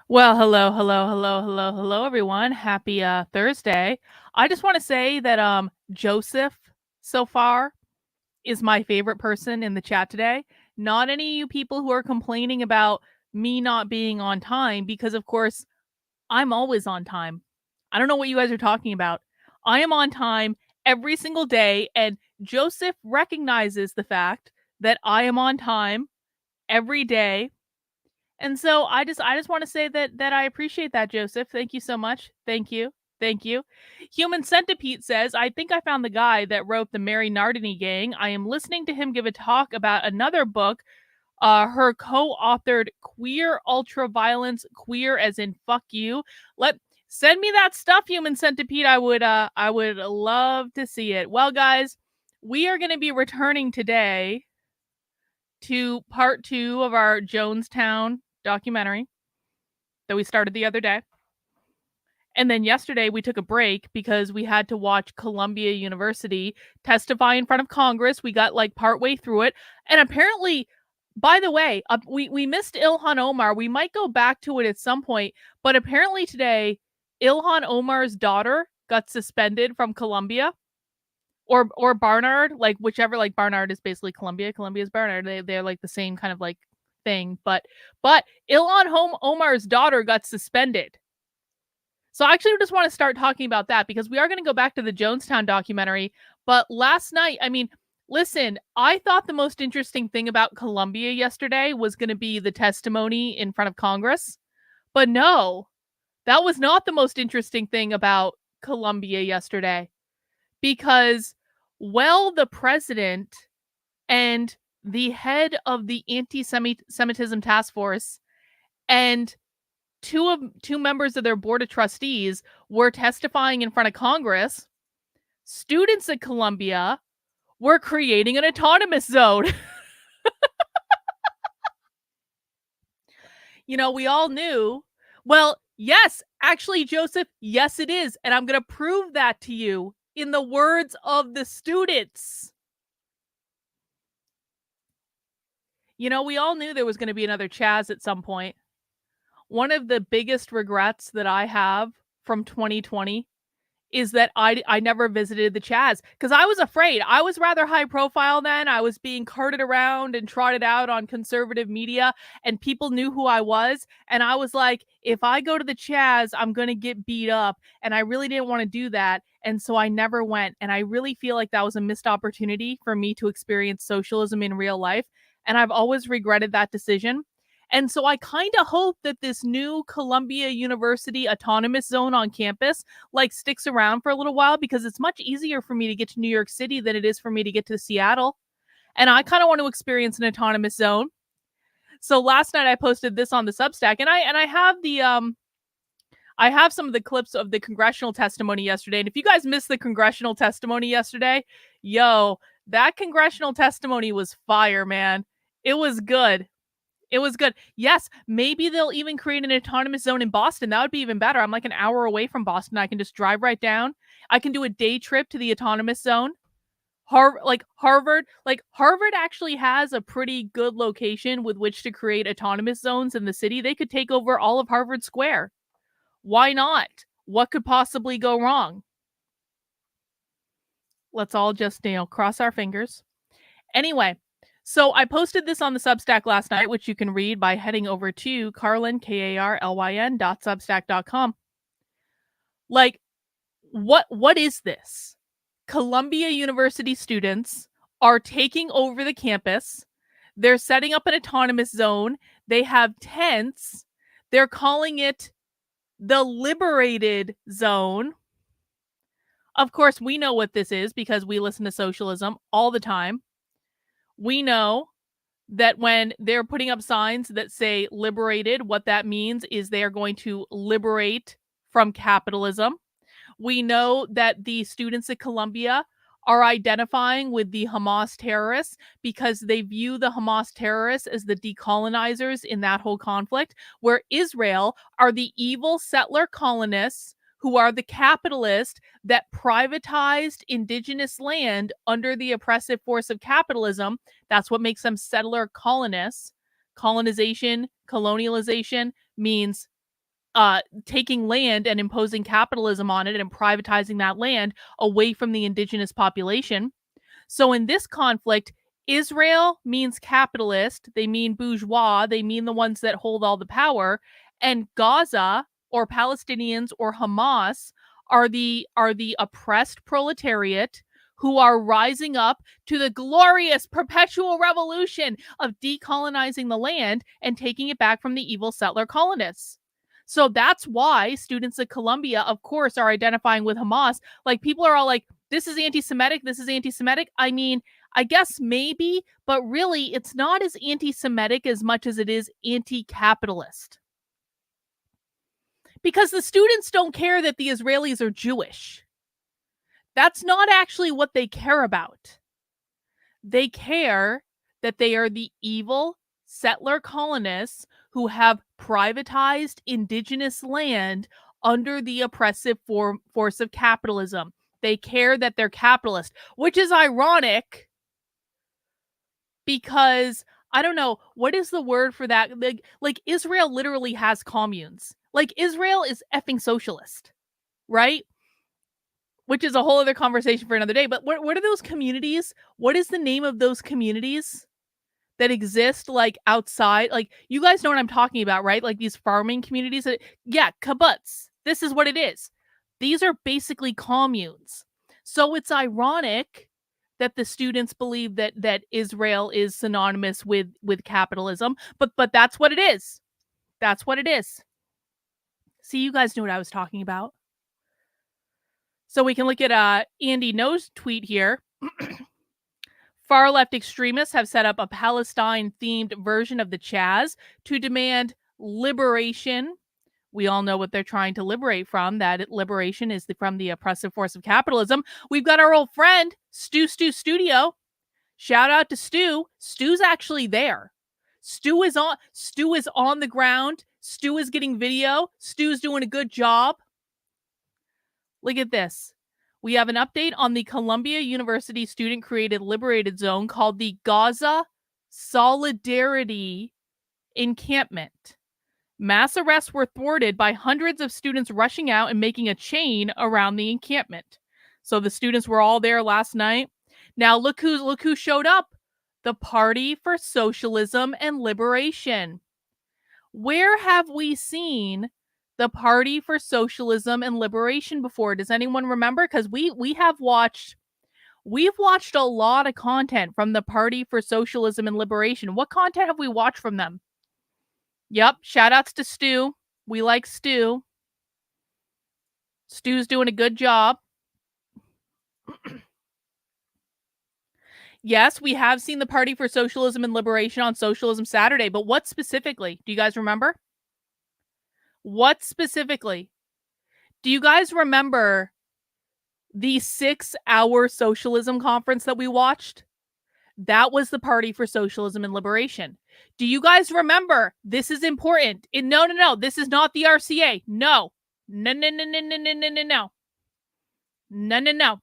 Well, hello, everyone. Happy Thursday. I just want to say that Joseph so far is my favorite person in the chat today. Not any of you people who are complaining about me not being on time, because of course I'm always on time. I don't know what you guys are talking about. I am on time every single day, and Joseph recognizes the fact that I am on time every day, and so I just want to say that I appreciate that, Joseph. Thank you so much. Thank you. Thank you. Human Centipede says, I think I found the guy that wrote the Mary Nardini Gang. I am listening to him give a talk about another book, her co-authored Queer Ultraviolence, queer as in fuck you. Send me that stuff, Human Centipede. I would love to see it. Well, guys, we are going to be returning today to part 2 of our Jonestown documentary that we started the other day. And then yesterday we took a break because we had to watch Columbia University testify in front of Congress. We got like partway through it. And apparently, by the way, we missed Ilhan Omar. We might go back to it at some point. But apparently today, Ilhan Omar's daughter got suspended from Columbia. Or Barnard, like whichever, like Barnard is basically Columbia. Columbia is Barnard. They're like the same kind of like thing. But Ilhan Omar's daughter got suspended. So I actually just want to start talking about that because we are going to go back to the Jonestown documentary. But last night, I mean, Listen, I thought the most interesting thing about Colombia yesterday was gonna be the testimony in front of Congress, but no, that was not the most interesting thing about Colombia yesterday because, well, the president and the head of the anti-Semitism task force and two members of their board of trustees were testifying in front of Congress, students at Columbia were creating an autonomous zone. We all knew. Well, yes, actually, Joseph, yes, it is. And I'm going to prove that to you in the words of the students. We all knew there was going to be another Chaz at some point. One of the biggest regrets that I have from 2020 is that I never visited the Chaz because I was afraid. I was rather high profile then. I was being carted around and trotted out on conservative media, and people knew who I was. And I was like, if I go to the Chaz, I'm going to get beat up. And I really didn't want to do that. And so I never went. And I really feel like that was a missed opportunity for me to experience socialism in real life. And I've always regretted that decision. And so I kind of hope that this new Columbia University autonomous zone on campus sticks around for a little while because it's much easier for me to get to New York City than it is for me to get to Seattle. And I kind of want to experience an autonomous zone. So last night I posted this on the Substack, and I have the I have some of the clips of the congressional testimony yesterday. And if you guys missed the congressional testimony yesterday, that congressional testimony was fire, man. It was good. It was good. Yes, maybe they'll even create an autonomous zone in Boston. That would be even better. I'm like an hour away from Boston. I can just drive right down. I can do a day trip to the autonomous zone. Harvard actually has a pretty good location with which to create autonomous zones in the city. They could take over all of Harvard Square. Why not? What could possibly go wrong? Let's all just, cross our fingers. Anyway, so I posted this on the Substack last night, which you can read by heading over to Carlyn, KARLYN.substack.com. What is this? Columbia University students are taking over the campus. They're setting up an autonomous zone. They have tents. They're calling it the Liberated Zone. Of course, we know what this is because we listen to socialism all the time. We know that when they're putting up signs that say liberated, what that means is they are going to liberate from capitalism. We know that the students at Columbia are identifying with the Hamas terrorists because they view the Hamas terrorists as the decolonizers in that whole conflict, where Israel are the evil settler colonists who are the capitalists that privatized indigenous land under the oppressive force of capitalism. That's what makes them settler colonists. Colonization, colonialization means taking land and imposing capitalism on it and privatizing that land away from the indigenous population. So in this conflict, Israel means capitalist, they mean bourgeois, they mean the ones that hold all the power, and Gaza or Palestinians or Hamas are the oppressed proletariat who are rising up to the glorious perpetual revolution of decolonizing the land and taking it back from the evil settler colonists. So that's why students at Columbia, of course, are identifying with Hamas. People are all like, this is anti-Semitic, this is anti-Semitic. I mean, I guess maybe, but really it's not as anti-Semitic as much as it is anti-capitalist. Because the students don't care that the Israelis are Jewish. That's not actually what they care about. They care that they are the evil settler colonists who have privatized indigenous land under the oppressive force of capitalism. They care that they're capitalist, which is ironic because I don't know, what is the word for that? Like Israel literally has communes. Israel is effing socialist, right? Which is a whole other conversation for another day. But what are those communities? What is the name of those communities that exist outside? You guys know what I'm talking about, right? These farming communities. Yeah, kibbutz. This is what it is. These are basically communes. So it's ironic that the students believe that Israel is synonymous with capitalism, but that's what it is. That's what it is. See, you guys knew what I was talking about. So we can look at Andy No's tweet here. Far left extremists have set up a Palestine-themed version of the Chaz to demand liberation. We all know what they're trying to liberate from. That liberation is from the oppressive force of capitalism. We've got our old friend, Stu Studio. Shout out to Stu. Stu's actually there. Stu is on the ground. Stu is getting video. Stu's doing a good job. Look at this. We have an update on the Columbia University student-created liberated zone called the Gaza Solidarity Encampment. Mass arrests were thwarted by hundreds of students rushing out and making a chain around the encampment. So the students were all there last night. Now look who showed up. The Party for Socialism and Liberation. Where have we seen the Party for Socialism and Liberation before? Does anyone remember? Because we've watched a lot of content from the Party for Socialism and Liberation. What content have we watched from them? Yep, shout outs to Stu. We like Stu. Stu's doing a good job. Yes, we have seen the Party for Socialism and Liberation on Socialism Saturday, but what specifically? Do you guys remember? What specifically? Do you guys remember the 6-hour socialism conference that we watched? That was the Party for Socialism and Liberation. Do you guys remember? This is important. No. This is not the RCA. No. No.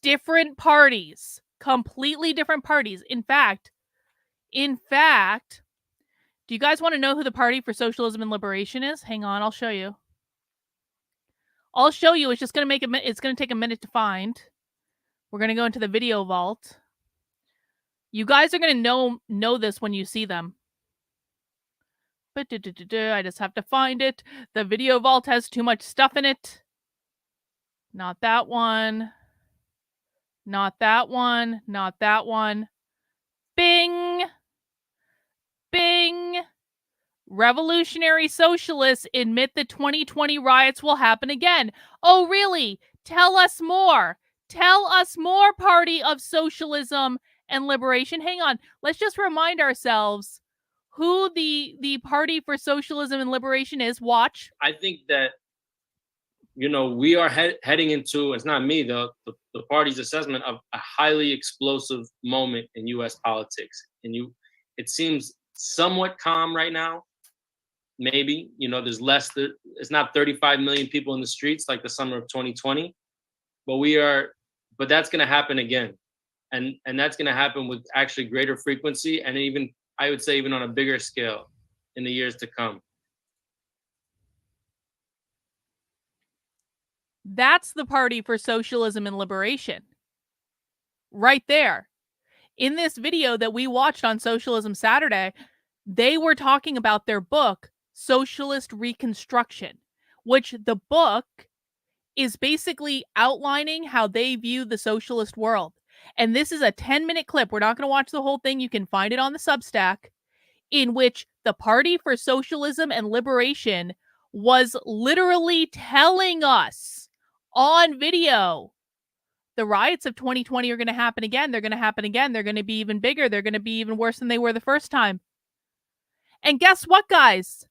Different parties. Completely different parties. In fact, do you guys want to know who the Party for Socialism and Liberation is? Hang on, I'll show you. It's just going to take a minute to find. We're going to go into the video vault. You guys are going to know this when you see them. But I just have to find it. The video vault has too much stuff in it. Not that one. Not that one. Not that one. Bing. Bing. Revolutionary Socialists admit the 2020 riots will happen again. Oh, really? Tell us more. Tell us more, Party of Socialism and Liberation. Hang on. Let's just remind ourselves who the Party for Socialism and Liberation is. Watch. I think that, we are heading into, it's not me, the party's assessment of a highly explosive moment in U.S. politics. And it seems somewhat calm right now. Maybe, there's it's not 35 million people in the streets like the summer of 2020, but that's going to happen again. And that's going to happen with actually greater frequency. And even, I would say, even on a bigger scale in the years to come. That's the Party for Socialism and Liberation. Right there. In this video that we watched on Socialism Saturday, they were talking about their book, Socialist Reconstruction, which the book is basically outlining how they view the socialist world. And this is a 10-minute clip. We're not going to watch the whole thing. You can find it on the Substack, in which the Party for Socialism and Liberation was literally telling us on video, the riots of 2020 are going to happen again. They're going to happen again. They're going to be even bigger. They're going to be even worse than they were the first time. And guess what, guys?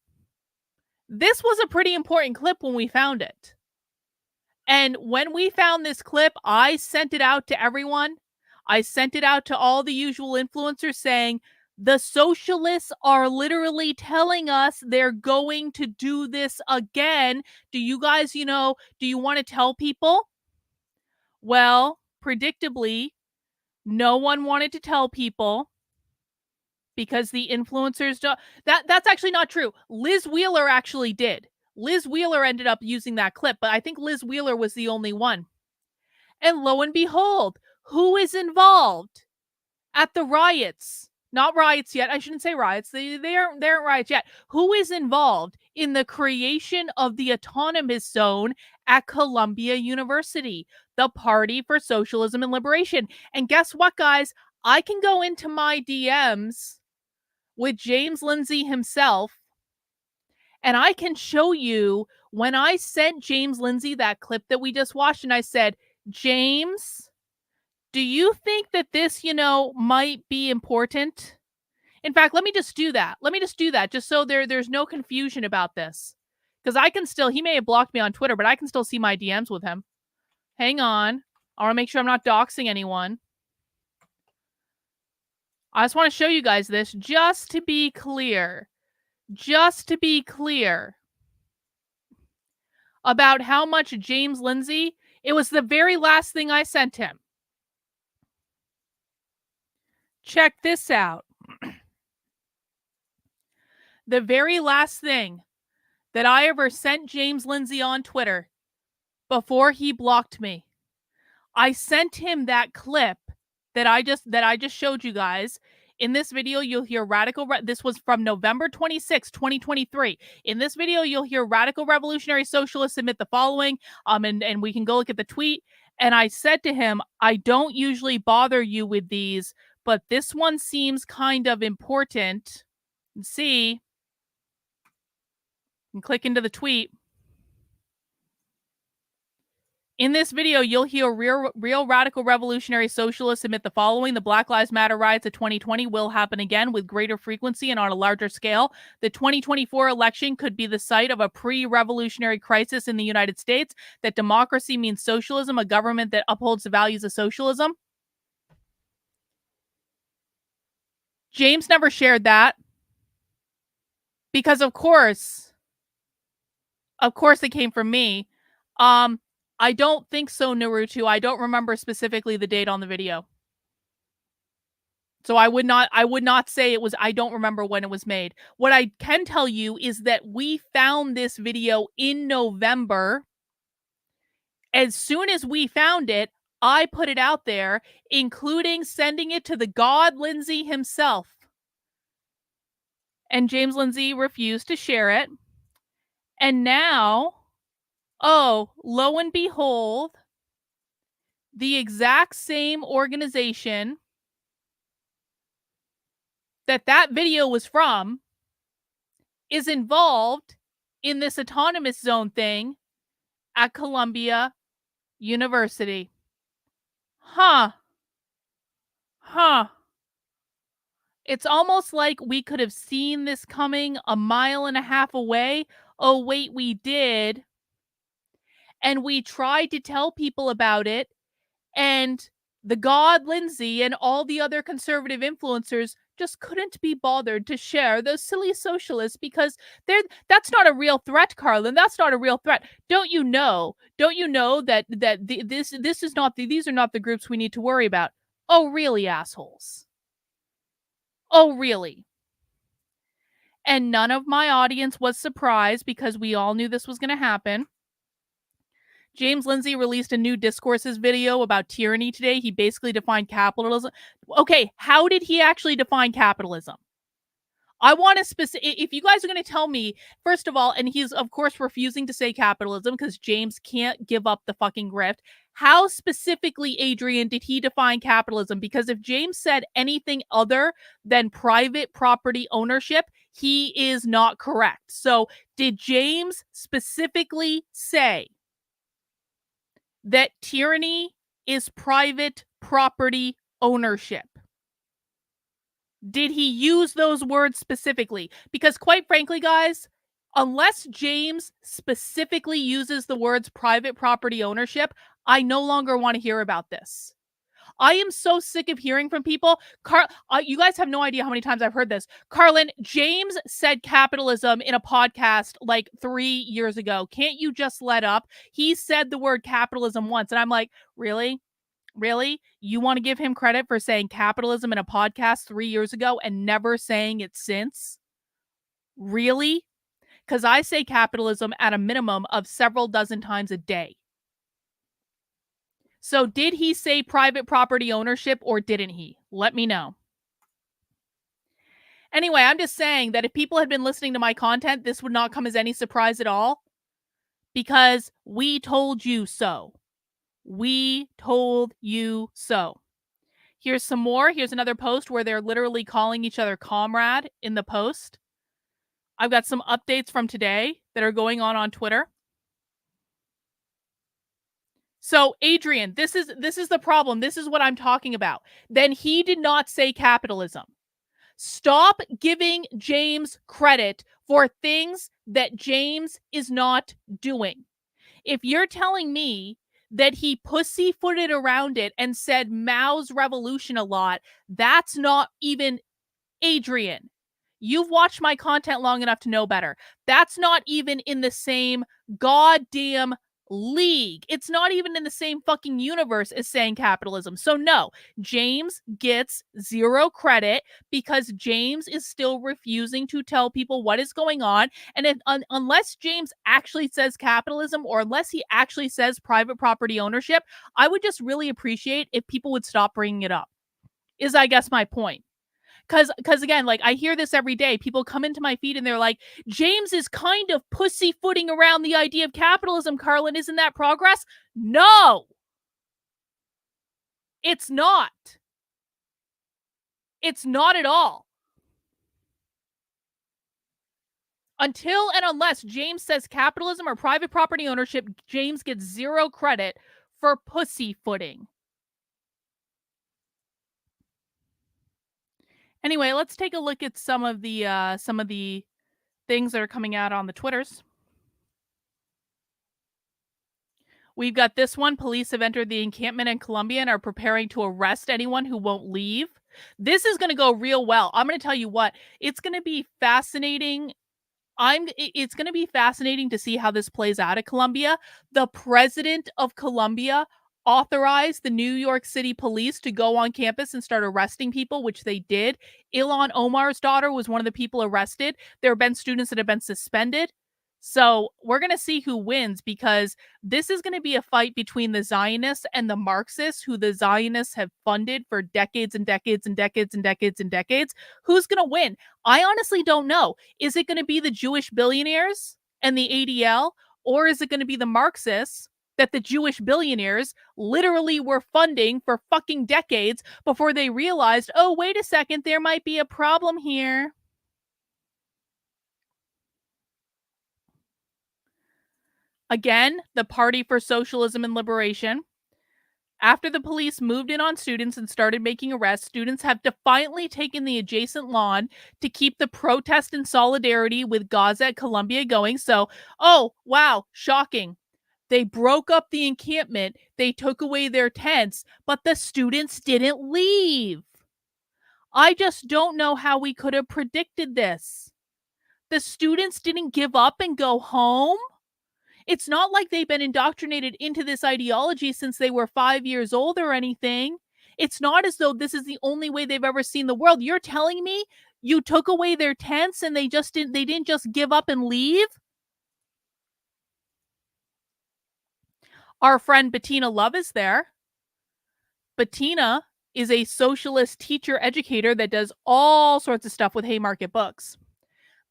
This was a pretty important clip when we found it. And when we found this clip, I sent it out to everyone. I sent it out to all the usual influencers saying, the socialists are literally telling us they're going to do this again. Do you guys, do you want to tell people? Well, predictably, no one wanted to tell people because the influencers don't. That's actually not true. Liz Wheeler actually did. Liz Wheeler ended up using that clip, but I think Liz Wheeler was the only one. And lo and behold, who is involved at the riots? Not riots yet. I shouldn't say riots. They aren't riots yet. Who is involved in the creation of the autonomous zone at Columbia University, the Party for Socialism and Liberation. And guess what, guys? I can go into my DMs with James Lindsay himself, and I can show you when I sent James Lindsay that clip that we just watched, and I said, James, do you think that this, might be important? In fact, let me just do that. Just so there's no confusion about this. Because I can still, he may have blocked me on Twitter, but I can still see my DMs with him. Hang on. I want to make sure I'm not doxing anyone. I just want to show you guys this just to be clear. About how much James Lindsay, it was the very last thing I sent him. Check this out. The very last thing that I ever sent James Lindsay on Twitter before he blocked me, I sent him that clip that I just showed you guys. In this video, you'll hear this was from November 26, 2023. In this video, you'll hear radical revolutionary socialists submit the following, and we can go look at the tweet. And I said to him, I don't usually bother you with these, but this one seems kind of important. See, and click into the tweet. In this video, you'll hear real radical revolutionary socialists admit the following. The Black Lives Matter riots of 2020 will happen again with greater frequency and on a larger scale. The 2024 election could be the site of a pre-revolutionary crisis in the United States. That democracy means socialism, a government that upholds the values of socialism. James never shared that. Because of course it came from me. I don't think so, Naruto. I don't remember specifically the date on the video. So I would not say it was, I don't remember when it was made. What I can tell you is that we found this video in November. As soon as we found it, I put it out there, including sending it to the God Lindsay himself. And James Lindsay refused to share it. And now, oh, lo and behold, the exact same organization that video was from is involved in this autonomous zone thing at Columbia University. Huh. It's almost like we could have seen this coming a mile and a half away. Oh, wait, we did. And we tried to tell people about it. And the God Lindsay and all the other conservative influencers just couldn't be bothered to share those silly socialists because that's not a real threat, Carlin. That's not a real threat. Don't you know that these are not the groups we need to worry about? Oh, really, assholes? Oh, really? And none of my audience was surprised because we all knew this was going to happen. James Lindsay released a new discourses video about tyranny today. He basically defined capitalism. Okay, how did he actually define capitalism? I want to if you guys are going to tell me, first of all, and he's of course refusing to say capitalism because James can't give up the fucking grift. How specifically, Adrian, did he define capitalism? Because if James said anything other than private property ownership, he is not correct. So did James specifically say that tyranny is private property ownership? Did he use those words specifically? Because quite frankly, guys, unless James specifically uses the words private property ownership, I no longer want to hear about this. I am so sick of hearing from people. You guys have no idea how many times I've heard this. Carlin, James said capitalism in a podcast like 3 years ago. Can't you just let up? He said the word capitalism once. And I'm like, really? Really? You want to give him credit for saying capitalism in a podcast 3 years ago and never saying it since? Really? Because I say capitalism at a minimum of several dozen times a day. So did he say private property ownership or didn't he? Let me know. Anyway, I'm just saying that if people had been listening to my content, this would not come as any surprise at all. because we told you so. We told you so. Here's some more. Here's another post where they're literally calling each other comrade in the post. I've got some updates from today that are going on Twitter. So, Adrian, this is the problem. This is what I'm talking about. Then he did not say capitalism. Stop giving James credit for things that James is not doing. If you're telling me that he pussyfooted around it and said Mao's revolution a lot, that's not even Adrian. You've watched my content long enough to know better. That's not even in the same goddamn league. It's not even in the same fucking universe as saying capitalism. So no, James gets zero credit because James is still refusing to tell people what is going on. And unless James actually says capitalism, or unless he actually says private property ownership, I would just really appreciate if people would stop bringing it up, is I guess my point. Because again, like, I hear this every day. People come into my feed and they're like, James is kind of pussyfooting around the idea of capitalism, Carlin. Isn't that progress? No, it's not. It's not at all. Until and unless James says capitalism or private property ownership, James gets zero credit for pussyfooting. Anyway, let's take a look at some of the things that are coming out on the Twitters. We've got this one. Police have entered the encampment in Colombia and are preparing to arrest anyone who won't leave. This is going to go real well. I'm going to tell you what, it's going to be fascinating. It's going to be fascinating to see how this plays out at Colombia. The president of Colombia authorized the New York City police to go on campus and start arresting people, which they did. Ilhan Omar's daughter was one of the people arrested. There have been students that have been suspended. So we're going to see who wins, because this is going to be a fight between the Zionists and the Marxists, who the Zionists have funded for decades and decades and decades and decades and decades. Who's going to win? I honestly don't know. Is it going to be the Jewish billionaires and the ADL, or is it going to be the Marxists that the Jewish billionaires literally were funding for fucking decades before they realized, oh, wait a second, there might be a problem here? Again, the Party for Socialism and Liberation. After the police moved in on students and started making arrests, students have defiantly taken the adjacent lawn to keep the protest in solidarity with Gaza at Columbia going. So, oh, wow, shocking. They broke up the encampment, they took away their tents, but the students didn't leave. I just don't know how we could have predicted this. The students didn't give up and go home. It's not like they've been indoctrinated into this ideology since they were 5 years old or anything. It's not as though this is the only way they've ever seen the world. You're telling me you took away their tents and they didn't just give up and leave? Our friend Bettina Love is there. Bettina is a socialist teacher educator that does all sorts of stuff with Haymarket Books.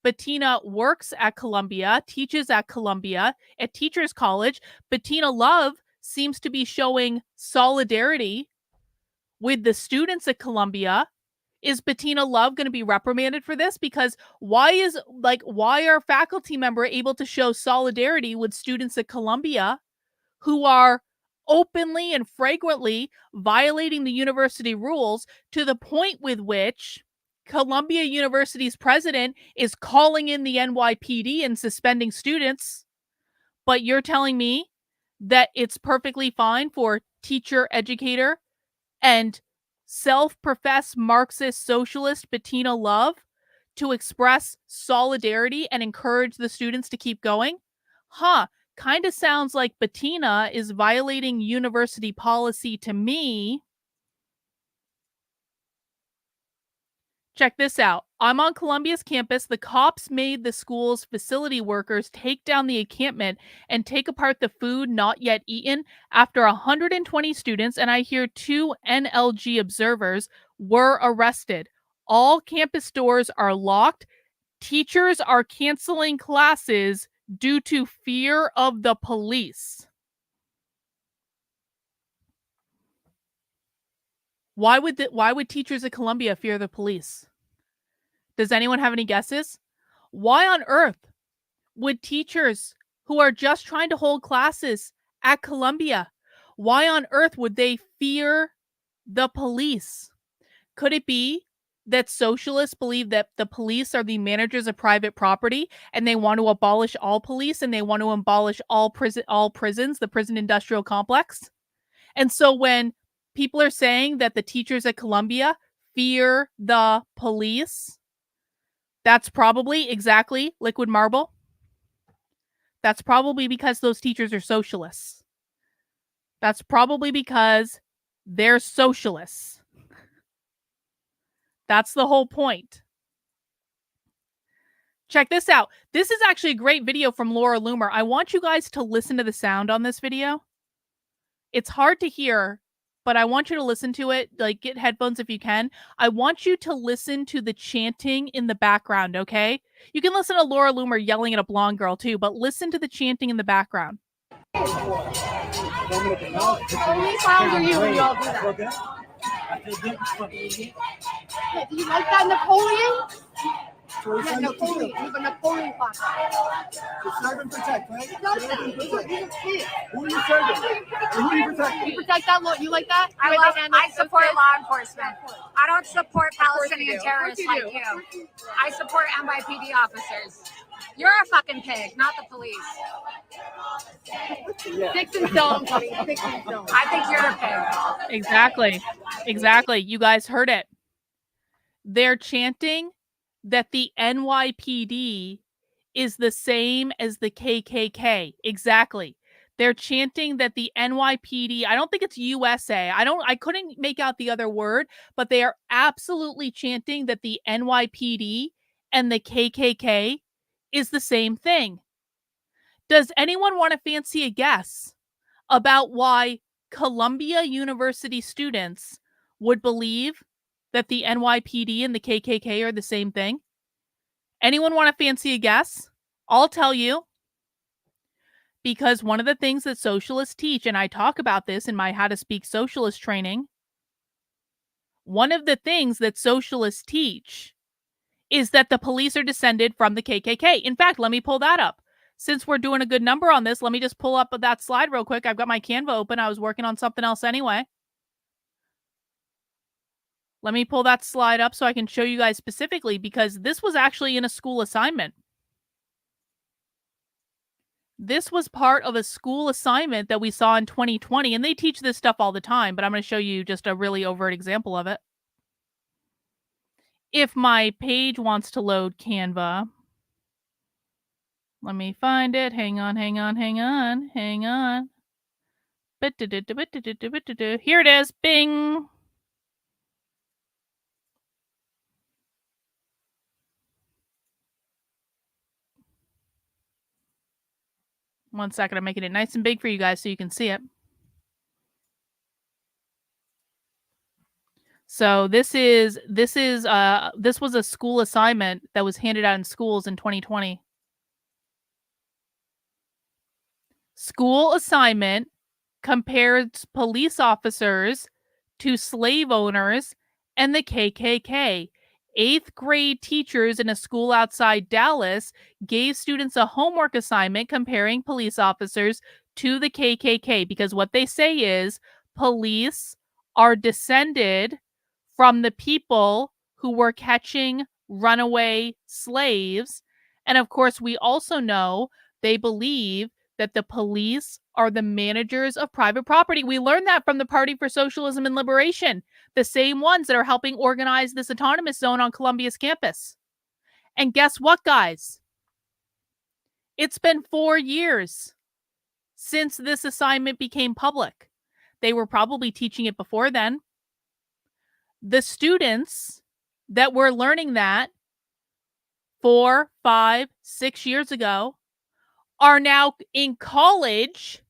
Bettina works at Columbia, teaches at Columbia, at Teachers College. Bettina Love seems to be showing solidarity with the students at Columbia. Is Bettina Love going to be reprimanded for this? Because why are faculty members able to show solidarity with students at Columbia who are openly and flagrantly violating the university rules, to the point with which Columbia University's president is calling in the NYPD and suspending students? But you're telling me that it's perfectly fine for teacher, educator, and self-professed Marxist socialist Bettina Love to express solidarity and encourage the students to keep going? Kind of sounds like Bettina is violating university policy to me. Check this out. I'm on Columbia's campus. The cops made the school's facility workers take down the encampment and take apart the food not yet eaten after 120 students, and I hear 2 NLG observers, were arrested. All campus doors are locked. Teachers are canceling classes due to fear of the police. Why would teachers at Columbia fear the police? Does anyone have any guesses? Why on earth would teachers who are just trying to hold classes at Columbia, why on earth would they fear the police? Could it be that socialists believe that the police are the managers of private property and they want to abolish all police and they want to abolish all prisons, the prison industrial complex? And so when people are saying that the teachers at Columbia fear the police, that's probably exactly liquid marble. That's probably because those teachers are socialists. That's probably because they're socialists. That's the whole point. Check this out. This is actually a great video from Laura Loomer. I want you guys to listen to the sound on this video. It's hard to hear, but I want you to listen to it. Like, get headphones if you can. I want you to listen to the chanting in the background, okay? You can listen to Laura Loomer yelling at a blonde girl too, but listen to the chanting in the background. How many clowns are you when you all do that? Yeah, do you like that Napoleon? Yeah, Napoleon. You have a Napoleon class. You serve and protect, right? He does that. He's a kid. Who are you serving? Who are you protecting? You protect that law. You like that? I support law enforcement. I don't support Palestinian terrorists like do. you. I support NYPD officers. You're a fucking pig, not the police. Sticks and stones, honey. Sticks and stones. I think you're a pig. Exactly. You guys heard it. They're chanting that the NYPD is the same as the KKK. Exactly. They're chanting that the NYPD, I don't think it's USA. I couldn't make out the other word, but they are absolutely chanting that the NYPD and the KKK is the same thing. Does anyone want to fancy a guess about why Columbia University students would believe that the NYPD and the KKK are the same thing? Anyone want to fancy a guess? I'll tell you. Because one of the things that socialists teach, and I talk about this in my How to Speak Socialist training, one of the things that socialists teach is that the police are descended from the KKK. In fact, let me pull that up. Since we're doing a good number on this, let me just pull up that slide real quick. I've got my Canva open. I was working on something else anyway. Let me pull that slide up so I can show you guys specifically, because this was actually in a school assignment. This was part of a school assignment that we saw in 2020, and they teach this stuff all the time, but I'm going to show you just a really overt example of it. If my page wants to load Canva, let me find it. Hang on. Here it is. Bing. One second, I'm making it nice and big for you guys so you can see it. So this was a school assignment that was handed out in schools in 2020. School assignment compares police officers to slave owners and the KKK. 8th grade teachers in a school outside Dallas gave students a homework assignment comparing police officers to the KKK, because what they say is police are descended from the people who were catching runaway slaves. And of course, we also know they believe that the police are the managers of private property. We learned that from the Party for Socialism and Liberation, the same ones that are helping organize this autonomous zone on Columbia's campus. And guess what, guys? It's been 4 years since this assignment became public. They were probably teaching it before then. The students that were learning that 4, 5, 6 years ago are now in college,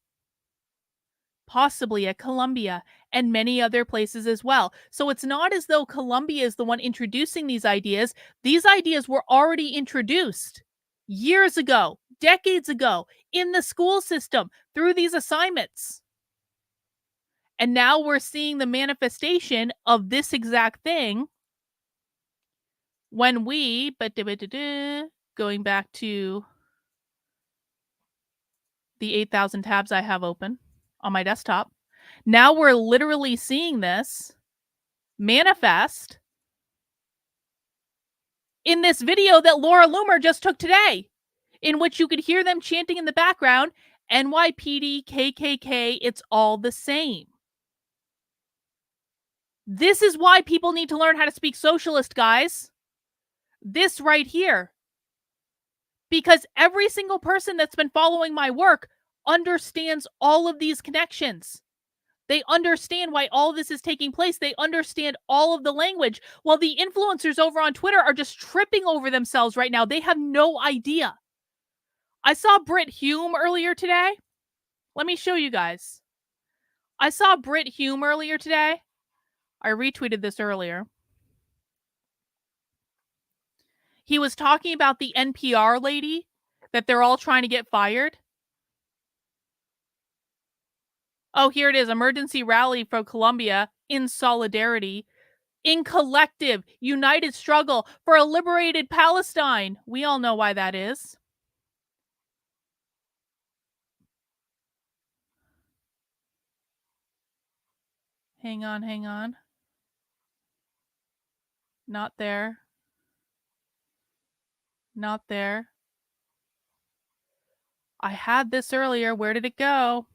possibly at Columbia and many other places as well. So it's not as though Columbia is the one introducing these ideas. These ideas were already introduced years ago, decades ago in the school system through these assignments. And now we're seeing the manifestation of this exact thing when we, going back to the 8,000 tabs I have open on my desktop. Now we're literally seeing this manifest in this video that Laura Loomer just took today, in which you could hear them chanting in the background, NYPD, KKK, it's all the same. This is why people need to learn how to speak socialist, guys. This right here. Because every single person that's been following my work understands all of these connections. They understand why all this is taking place. They understand all of the language. While the influencers over on Twitter are just tripping over themselves right now. They have no idea. I saw Brit Hume earlier today. Let me show you guys. I saw Brit Hume earlier today. I retweeted this earlier. He was talking about the NPR lady that they're all trying to get fired. Oh, here it is. Emergency rally for Colombia in solidarity, in collective, united struggle for a liberated Palestine. We all know why that is. Hang on. Not there. Not there. I had this earlier. Where did it go?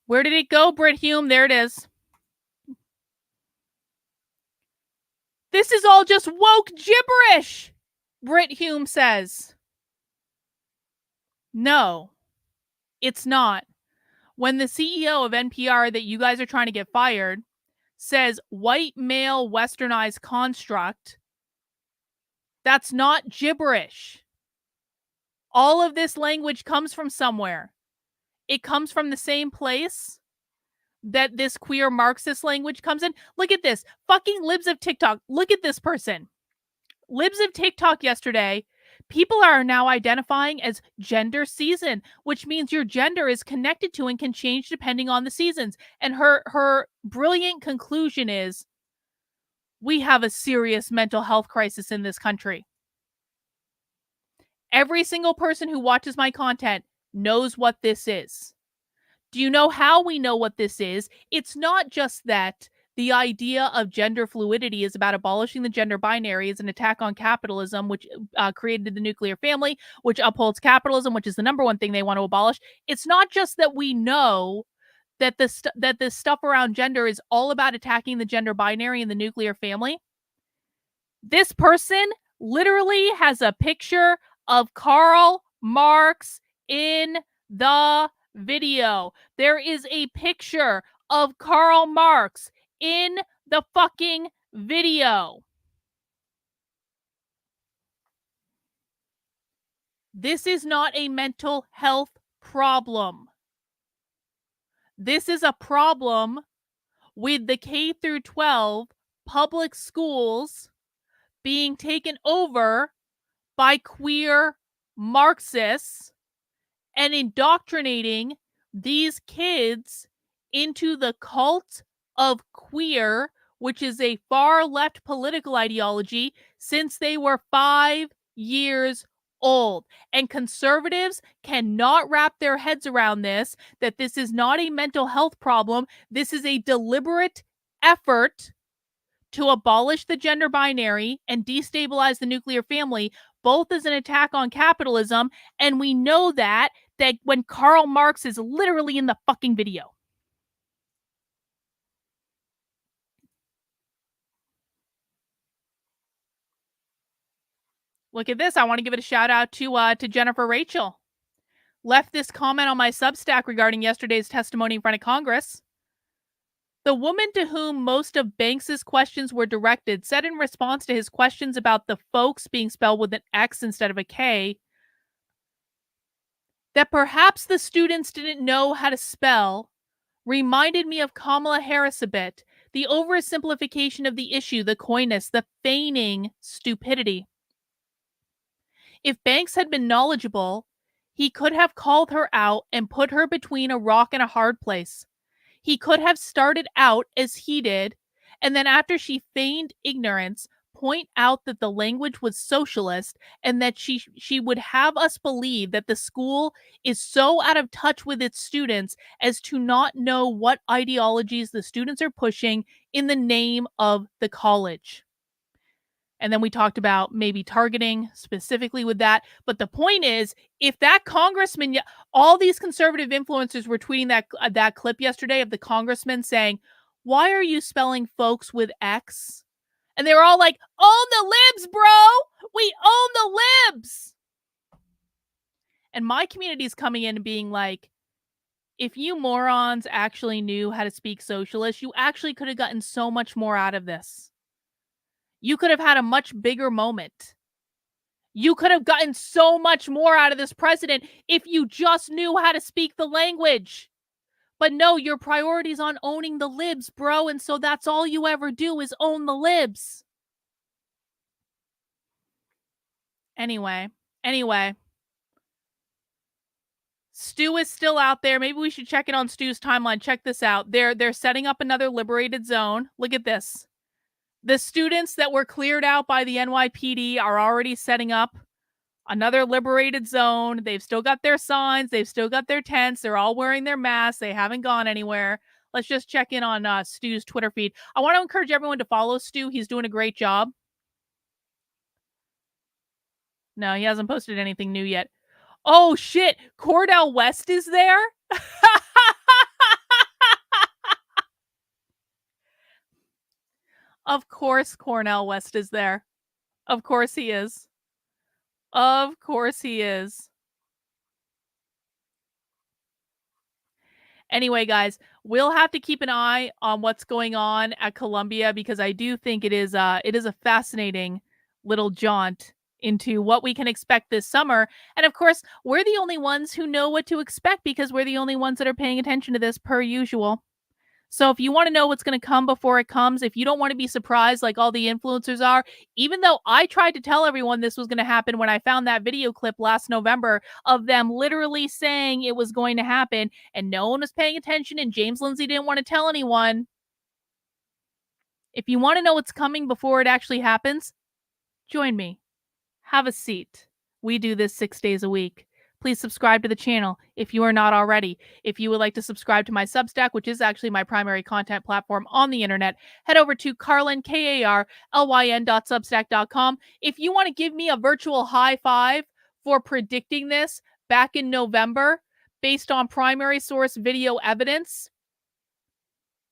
Where did it go, Brit Hume? There it is. This is all just woke gibberish, Brit Hume says. No, it's not. When the CEO of NPR that you guys are trying to get fired says white male westernized construct, that's not gibberish. All of this language comes from somewhere. It comes from the same place that this queer Marxist language comes in. Look at this. Fucking libs of TikTok. Look at this person. Libs of TikTok yesterday. People are now identifying as gender season, which means your gender is connected to and can change depending on the seasons. And her brilliant conclusion is, we have a serious mental health crisis in this country. Every single person who watches my content knows what this is. Do you know how we know what this is? It's not just that the idea of gender fluidity is about abolishing the gender binary as an attack on capitalism, which created the nuclear family, which upholds capitalism, which is the number one thing they want to abolish. It's not just that we know that this stuff around gender is all about attacking the gender binary and the nuclear family. This person literally has a picture of Karl Marx in the video. There is a picture of Karl Marx in the fucking video. This is not a mental health problem. This is a problem with the K through 12 public schools being taken over by queer Marxists and indoctrinating these kids into the cult of queer, which is a far left political ideology, since they were 5 years old. And conservatives cannot wrap their heads around this, that this is not a mental health problem. This is a deliberate effort to abolish the gender binary and destabilize the nuclear family, both as an attack on capitalism. And we know that when Karl Marx is literally in the fucking video. Look at this. I want to give it a shout out to Jennifer Rachel. Left this comment on my Substack regarding yesterday's testimony in front of Congress. The woman to whom most of Banks's questions were directed said in response to his questions about the folks being spelled with an X instead of a K, that perhaps the students didn't know how to spell reminded me of Kamala Harris a bit. The oversimplification of the issue, the coyness, the feigning stupidity. If Banks had been knowledgeable, He could have called her out and put her between a rock and a hard place. He could have started out as he did, and then after she feigned ignorance, point out that the language was socialist and that she would have us believe that the school is so out of touch with its students as to not know what ideologies the students are pushing in the name of the college. And then we talked about maybe targeting specifically with that. But the point is, if that congressman, all these conservative influencers were tweeting that clip yesterday of the congressman saying, "Why are you spelling folks with X?" And they were all like, "Own the libs, bro! We own the libs!" And my community is coming in and being like, if you morons actually knew how to speak socialist, you actually could have gotten so much more out of this. You could have had a much bigger moment. You could have gotten so much more out of this president if you just knew how to speak the language. But no, your priority's on owning the libs, bro, and so that's all you ever do is own the libs. Anyway. Stu is still out there. Maybe we should check in on Stu's timeline. Check this out. They're setting up another liberated zone. Look at this. The students that were cleared out by the NYPD are already setting up another liberated zone. They've still got their signs. They've still got their tents. They're all wearing their masks. They haven't gone anywhere. Let's just check in on Stu's Twitter feed. I want to encourage everyone to follow Stu. He's doing a great job. No, he hasn't posted anything new yet. Oh, shit. Cordell West is there? Of course Cornel West is there. Of course he is. Of course he is. Anyway, guys, we'll have to keep an eye on what's going on at Columbia because I do think it is a fascinating little jaunt into what we can expect this summer. And of course, we're the only ones who know what to expect because we're the only ones that are paying attention to this per usual. So if you want to know what's going to come before it comes, if you don't want to be surprised like all the influencers are, even though I tried to tell everyone this was going to happen when I found that video clip last November of them literally saying it was going to happen and no one was paying attention and James Lindsay didn't want to tell anyone. If you want to know what's coming before it actually happens, join me. Have a seat. We do this 6 days a week. Please subscribe to the channel if you are not already. If you would like to subscribe to my Substack, which is actually my primary content platform on the internet, head over to Carlyn, KARLYN.substack.com. If you want to give me a virtual high five for predicting this back in November based on primary source video evidence,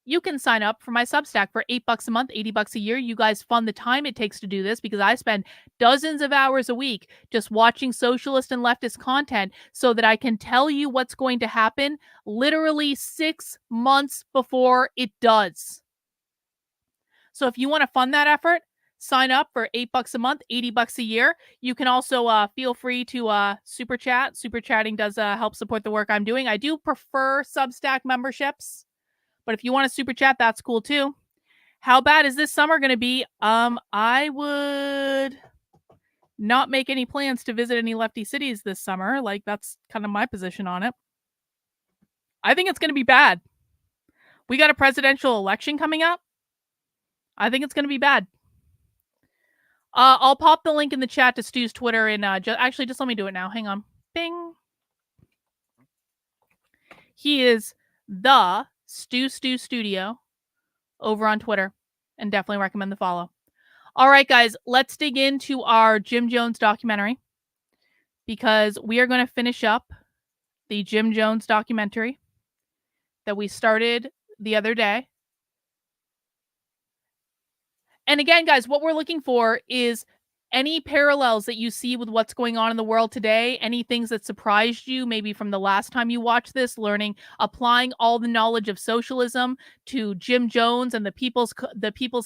you can sign up for my Substack for $8 a month, $80 a year. You guys fund the time it takes to do this because I spend dozens of hours a week just watching socialist and leftist content so that I can tell you what's going to happen literally 6 months before it does. So if you want to fund that effort, sign up for $8 a month, $80 a year. You can also feel free to super chat. Super chatting does help support the work I'm doing. I do prefer Substack memberships. But if you want to super chat, that's cool too. How bad is this summer going to be? I would not make any plans to visit any lefty cities this summer. Like, that's kind of my position on it. I think it's going to be bad. We got a presidential election coming up. I think it's going to be bad. I'll pop the link in the chat to Stu's Twitter and actually, just let me do it now. Hang on. Bing. He is the Stu Studio over on Twitter and definitely recommend the follow. All right, guys, let's dig into our Jim Jones documentary because we are going to finish up the Jim Jones documentary that we started the other day. And again, guys, what we're looking for is any parallels that you see with what's going on in the world today, any things that surprised you, maybe from the last time you watched this, applying all the knowledge of socialism to Jim Jones and the People's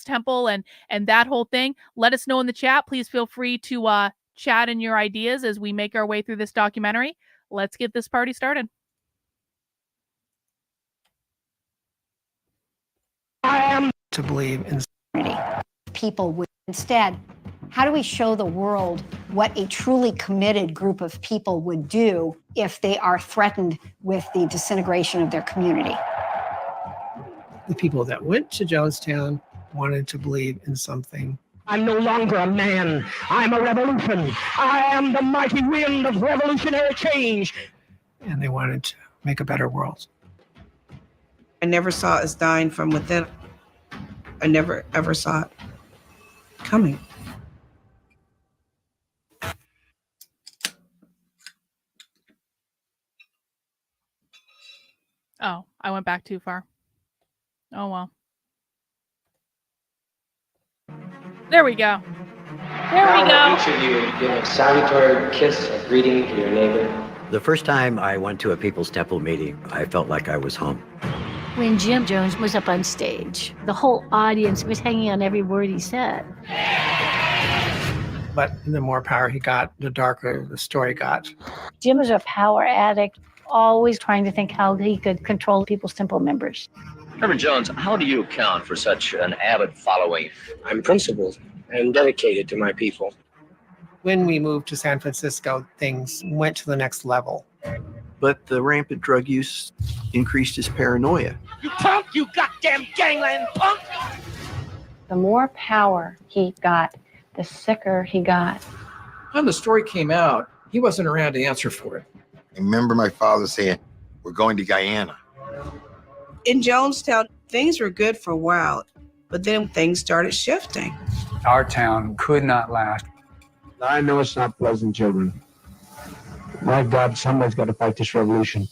Temple and that whole thing. Let us know in the chat. Please feel free to chat in your ideas as we make our way through this documentary. Let's get this party started. I am to believe in people would instead. How do we show the world what a truly committed group of people would do if they are threatened with the disintegration of their community. The people that went to Jonestown wanted to believe in something. I'm no longer a man. I'm a revolution. I am the mighty wind of revolutionary change. And they wanted to make a better world. I never saw us dying from within. I never, ever saw it coming. Oh, I went back too far. Oh, well. There we go. There we go. Each of you give a salutary kiss of greeting to your neighbor. The first time I went to a People's Temple meeting, I felt like I was home. When Jim Jones was up on stage, the whole audience was hanging on every word he said. But the more power he got, the darker the story got. Jim was a power addict, always trying to think how he could control People's Temple members. Reverend Jones, how do you account for such an avid following? I'm principled and dedicated to my people. When we moved to San Francisco, things went to the next level. But the rampant drug use increased his paranoia. You punk, you goddamn gangland punk! The more power he got, the sicker he got. When the story came out, he wasn't around to answer for it. I remember my father saying, "We're going to Guyana." In Jonestown, things were good for a while, but then things started shifting. Our town could not last. I know it's not pleasant, children. My God, somebody's got to fight this revolution.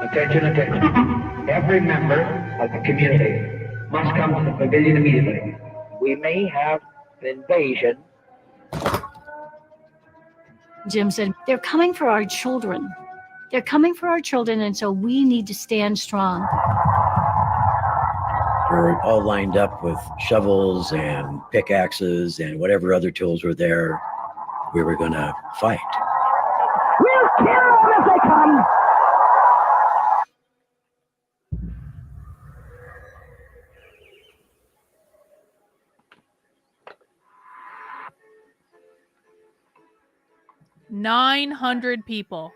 Attention, attention. Every member of the community must come to the pavilion immediately. We may have an invasion. Jim said, they're coming for our children. They're coming for our children, and so we need to stand strong. We're all lined up with shovels and pickaxes and whatever other tools were there. We were going to fight. We'll kill them as they come. $900 people.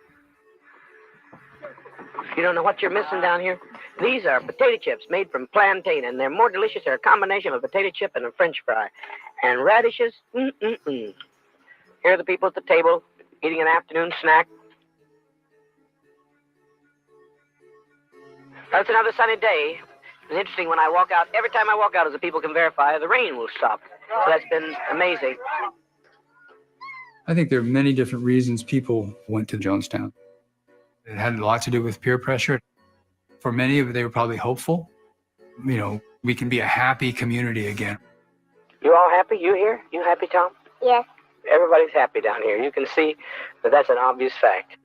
You don't know what you're missing down here? These are potato chips made from plantain, and they're more delicious. They're a combination of a potato chip and a French fry. And radishes, Here are the people at the table eating an afternoon snack. That's another sunny day. It's interesting when I walk out. Every time I walk out, as the people can verify, the rain will stop. So that's been amazing. I think there are many different reasons people went to Jonestown. It had a lot to do with peer pressure. For many of them, they were probably hopeful. You know, we can be a happy community again. You all happy? You here? You happy, Tom? Yes. Everybody's happy down here. You can see that that's an obvious fact.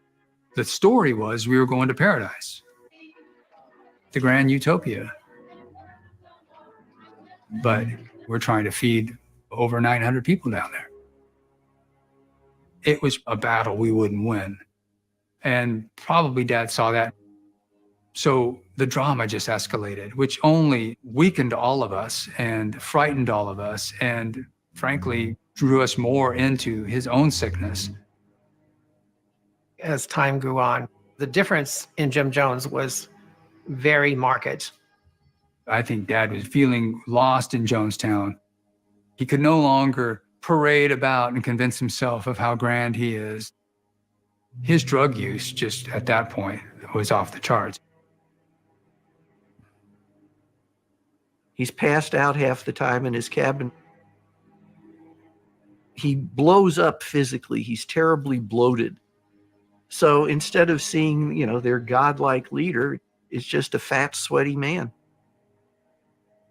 The story was we were going to paradise, the grand utopia. But we're trying to feed over 900 people down there. It was a battle we wouldn't win. And probably Dad saw that. So the drama just escalated, which only weakened all of us and frightened all of us and frankly drew us more into his own sickness. As time grew on, the difference in Jim Jones was very marked. I think Dad was feeling lost in Jonestown. He could no longer parade about and convince himself of how grand he is. His drug use just at that point was off the charts. He's passed out half the time in his cabin. He blows up physically. He's terribly bloated. So instead of seeing, you know, their godlike leader, it's just a fat, sweaty man.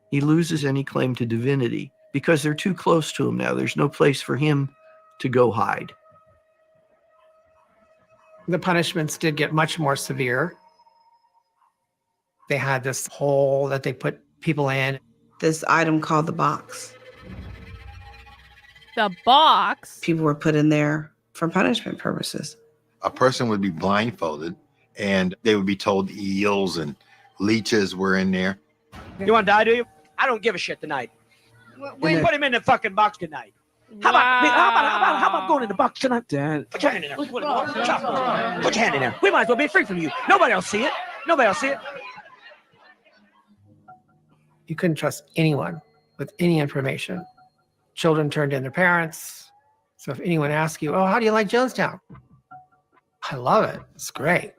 He loses any claim to divinity because they're too close to him now. There's no place for him to go hide. The punishments did get much more severe. They had this hole that they put people in. This item called the box. the box. People were put in there for punishment purposes. A person would be blindfolded and they would be told eels and leeches were in there. You want to die, do you? I don't give a shit tonight. We put him in the fucking box tonight. How about going in the box tonight? Dad. Put your hand in there. Put your hand in there. We might as well be free from you. Nobody else see it. Nobody else see it. You couldn't trust anyone with any information. Children turned in their parents. So if anyone asks you, oh, how do you like Jonestown? I love it. It's great.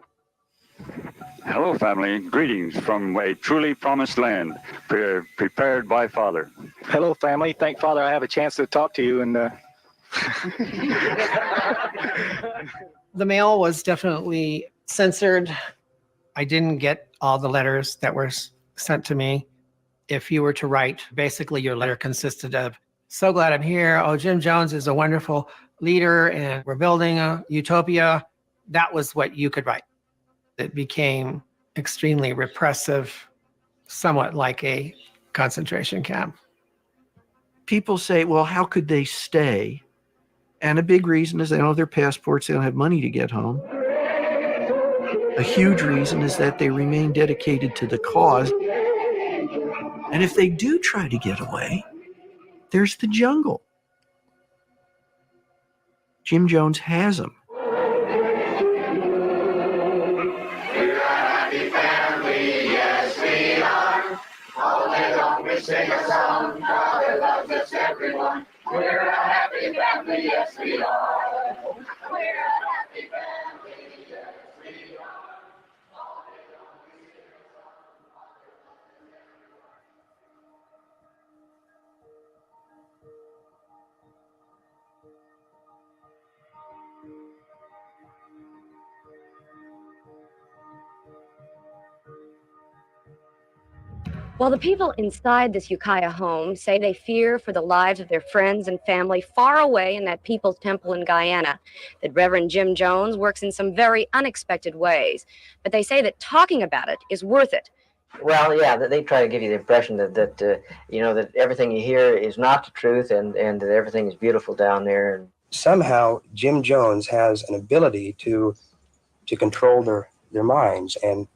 Hello, family. Greetings from a truly promised land, prepared by Father. Hello, family. Thank Father I have a chance to talk to you. And The mail was definitely censored. I didn't get all the letters that were sent to me. If you were to write, basically your letter consisted of, so glad I'm here. Oh, Jim Jones is a wonderful leader and we're building a utopia. That was what you could write. It became extremely repressive, somewhat like a concentration camp. People say, well, how could they stay? And a big reason is they don't have their passports, they don't have money to get home. A huge reason is that they remain dedicated to the cause. And if they do try to get away, there's the jungle. Jim Jones has them. Sing a song, God loves us everyone. We're a happy family, yes we are. We're a happy family, yes we are. While the people inside this Ukiah home say they fear for the lives of their friends and family far away in that People's Temple in Guyana, that Reverend Jim Jones works in some very unexpected ways. But they say that talking about it is worth it. Well, yeah, they try to give you the impression that you know, that everything you hear is not the truth and that everything is beautiful down there. And somehow Jim Jones has an ability to control their minds, and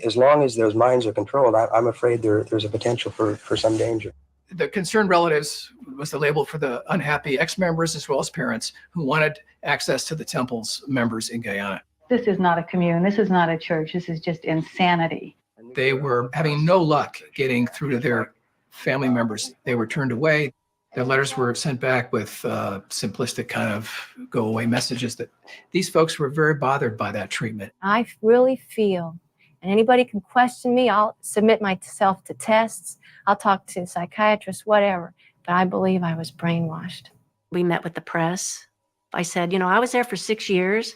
as long as those minds are controlled, I'm afraid there's a potential for some danger. The concerned relatives was the label for the unhappy ex-members as well as parents who wanted access to the temple's members in Guyana. This is not a commune. This is not a church. This is just insanity. They were having no luck getting through to their family members. They were turned away. Their letters were sent back with simplistic kind of go away messages. That these folks were very bothered by that treatment. I really feel, and anybody can question me, I'll submit myself to tests, I'll talk to psychiatrists, whatever, but I believe I was brainwashed. We met with the press. I said, you know, I was there for 6 years.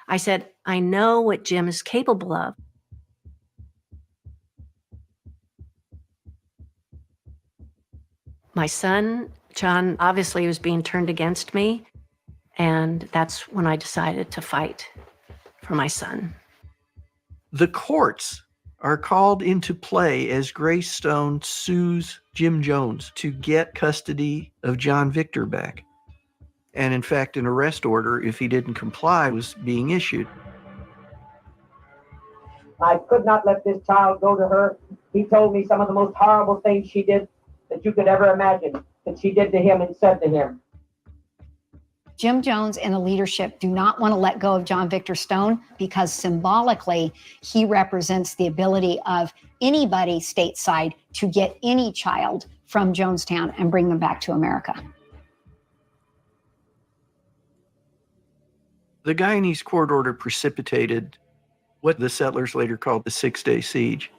I said, I know what Jim is capable of. My son, John, obviously was being turned against me, and that's when I decided to fight for my son. The courts are called into play as Greystone sues Jim Jones to get custody of John Victor back. And in fact, an arrest order, if he didn't comply, was being issued. I could not let this child go to her. He told me some of the most horrible things she did that you could ever imagine, that she did to him and said to him. Jim Jones and the leadership do not want to let go of John Victor Stone because symbolically, he represents the ability of anybody stateside to get any child from Jonestown and bring them back to America. The Guyanese court order precipitated what the settlers later called the 6-day siege.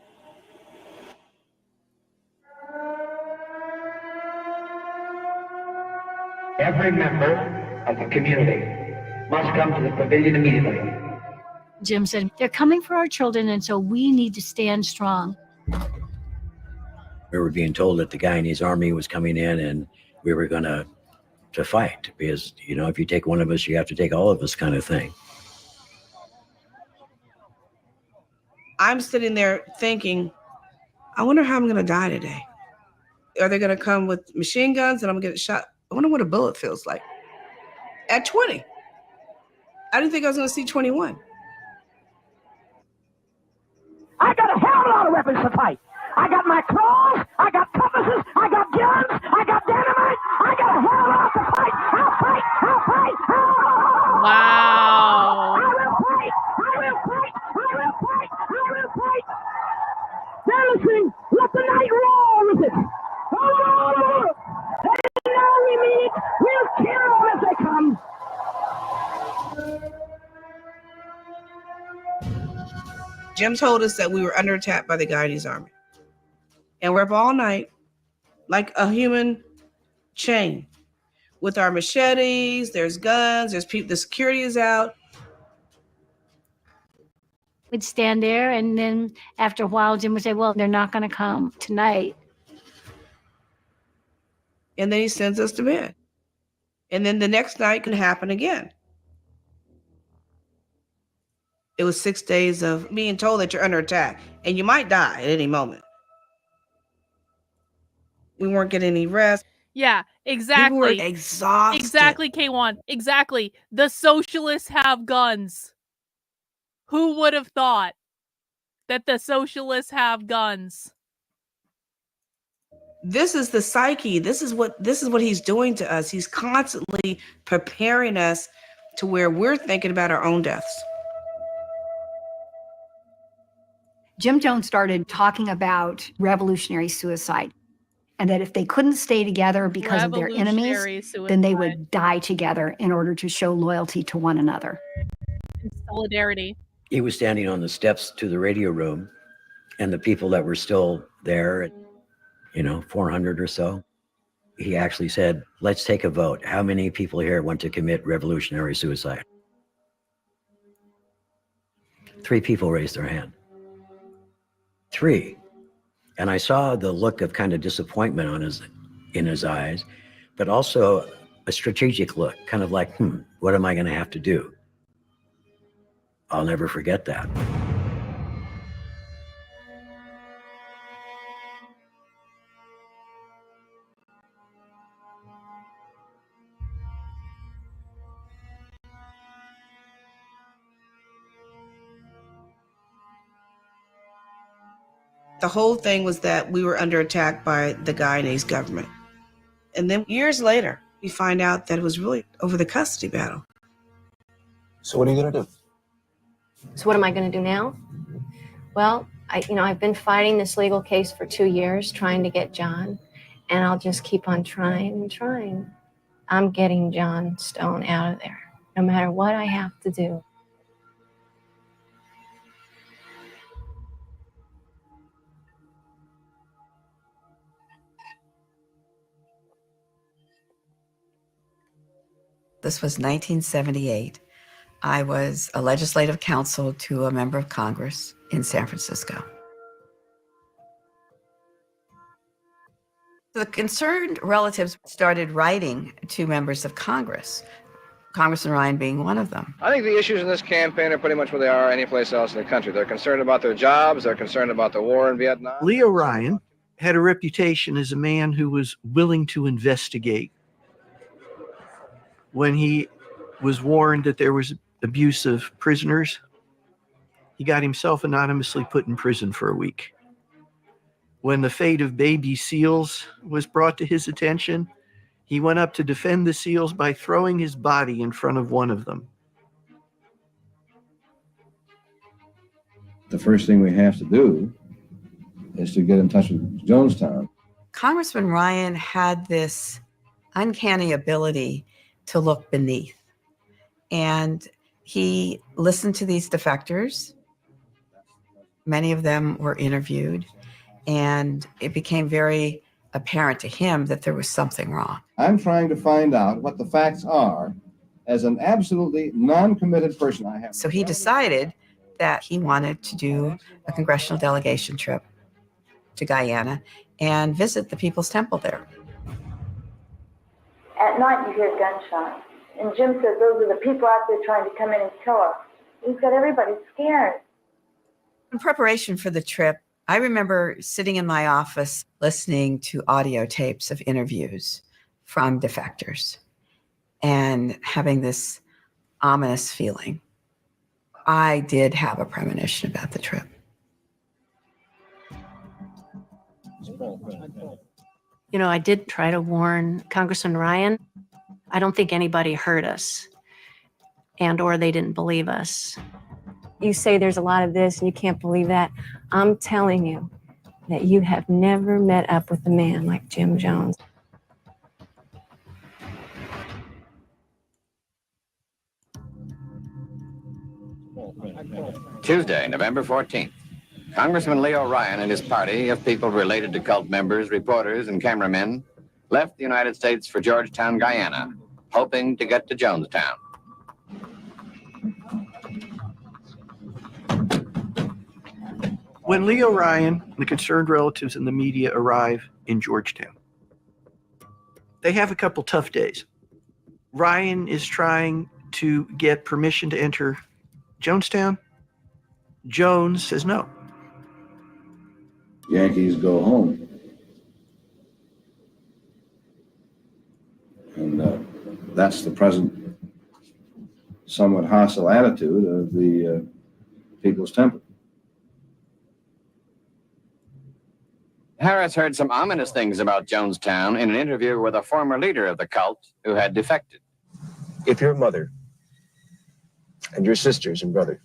Every member of the community must come to the pavilion immediately. Jim said, they're coming for our children, and so we need to stand strong. We were being told that the Guyanese army was coming in and we were going to fight because, you know, if you take one of us, you have to take all of us kind of thing. I'm sitting there thinking, I wonder how I'm going to die today. Are they going to come with machine guns and I'm going to get shot I wonder what a bullet feels like. At 20. I didn't think I was going to see 21. I got a hell of a lot of weapons to fight. I got my claws, I got compasses, I got guns, I got dynamite, I got a hell of a lot to fight. I'll fight, I'll fight, Wow. I will fight, I will fight, I will fight, I will fight. They're listening, let the night roar with it. Oh, and now we mean it, we'll kill them as they come. Jim told us that we were under attack by the Guyanese army. And we're up all night like a human chain with our machetes, there's guns, there's people, the security is out. We'd stand there, and then after a while, Jim would say, well, they're not going to come tonight. And then he sends us to bed. And then the next night can happen again. It was 6 days of being told that you're under attack and you might die at any moment. We weren't getting any rest. Yeah, exactly. People were exhausted. Exactly, K1. Exactly. The socialists have guns. Who would have thought that the socialists have guns? This is the psyche. This is what he's doing to us. He's constantly preparing us to where we're thinking about our own deaths. Jim Jones started talking about revolutionary suicide, and that if they couldn't stay together because of their enemies, then they would die together in order to show loyalty to one another. Solidarity. He was standing on the steps to the radio room, and the people that were still there, 400 or so, he actually said, let's take a vote. How many people here want to commit revolutionary suicide? 3 people raised their hand. 3. And I saw the look of kind of disappointment in his eyes, but also a strategic look, kind of like, what am I going to have to do? I'll never forget that. The whole thing was that we were under attack by the Guyanese government. And then years later, we find out that it was really over the custody battle. So what are you going to do? So what am I going to do now? Well, I've been fighting this legal case for 2 years, trying to get John, and I'll just keep on trying and trying. I'm getting John Stone out of there, no matter what I have to do. This was 1978. I was a legislative counsel to a member of Congress in San Francisco. The concerned relatives started writing to members of Congress, Congressman Ryan being one of them. I think the issues in this campaign are pretty much where they are any place else in the country. They're concerned about their jobs. They're concerned about the war in Vietnam. Leo Ryan had a reputation as a man who was willing to investigate. When he was warned that there was abuse of prisoners, he got himself anonymously put in prison for a week. When the fate of baby seals was brought to his attention, he went up to defend the seals by throwing his body in front of one of them. The first thing we have to do is to get in touch with Jonestown. Congressman Ryan had this uncanny ability to look beneath. And he listened to these defectors. Many of them were interviewed, and it became very apparent to him that there was something wrong. I'm trying to find out what the facts are as an absolutely non-committed person. So he decided that he wanted to do a congressional delegation trip to Guyana and visit the People's Temple there. At night you hear gunshots, and Jim says those are the people out there trying to come in and kill us. He's got everybody scared. In preparation for the trip, I remember sitting in my office listening to audio tapes of interviews from defectors and having this ominous feeling. I did have a premonition about the trip. You know, I did try to warn Congressman Ryan. I don't think anybody heard us or they didn't believe us. You say there's a lot of this and you can't believe that. I'm telling you that you have never met up with a man like Jim Jones. Tuesday, November 14th. Congressman Leo Ryan and his party of people related to cult members, reporters, and cameramen left the United States for Georgetown, Guyana, hoping to get to Jonestown. When Leo Ryan, the concerned relatives, and the media arrive in Georgetown, they have a couple tough days. Ryan is trying to get permission to enter Jonestown. Jones says no. Yankees go home. And that's the present somewhat hostile attitude of the People's Temple. Harris heard some ominous things about Jonestown in an interview with a former leader of the cult who had defected. If your mother and your sisters and brother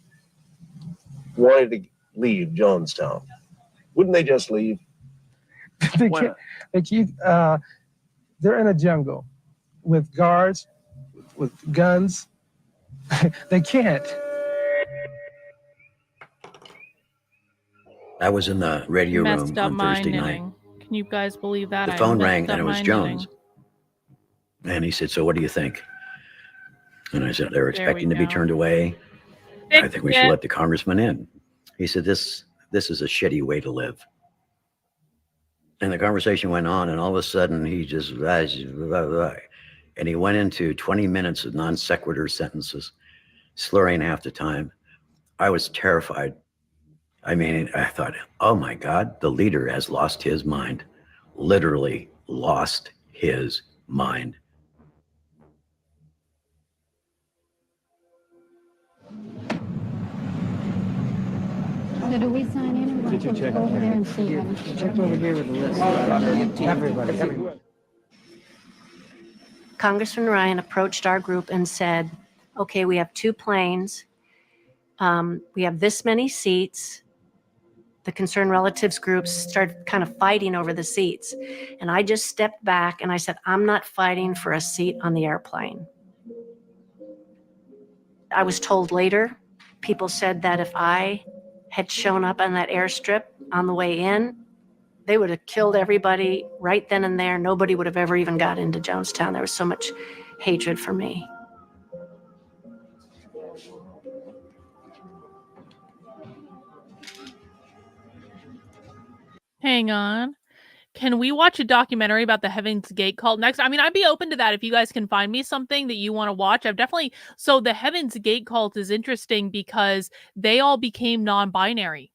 wanted to leave Jonestown, wouldn't they just leave? They keep, they're in a jungle with guards, with guns. They can't. I was in the radio room Messed up on mind Thursday night. knitting. Can you guys believe that? The I phone messed rang up and it was mind Jones. knitting. And he said, "So what do you think?" And I said, "They're There we expecting to be go. turned away. I think we should let the congressman in." He said, this is a shitty way to live. And the conversation went on, and all of a sudden he just, and he went into 20 minutes of non sequitur sentences, slurring half the time. I was terrified. I mean, I thought, oh my God, the leader has lost his mind. Literally lost his mind. So do we sign in or do we go over there and see them? Check over here with the list. Everybody. Congressman Ryan approached our group and said, okay, we have 2 planes. We have this many seats. The concerned relatives groups started kind of fighting over the seats. And I just stepped back and I said, I'm not fighting for a seat on the airplane. I was told later, people said that if I had shown up on that airstrip on the way in, they would have killed everybody right then and there. Nobody would have ever even got into Jonestown. There was so much hatred for me. Hang on. Can we watch a documentary about the Heaven's Gate cult next? I mean, I'd be open to that if you guys can find me something that you want to watch. I've definitely... So the Heaven's Gate cult is interesting because they all became non-binary.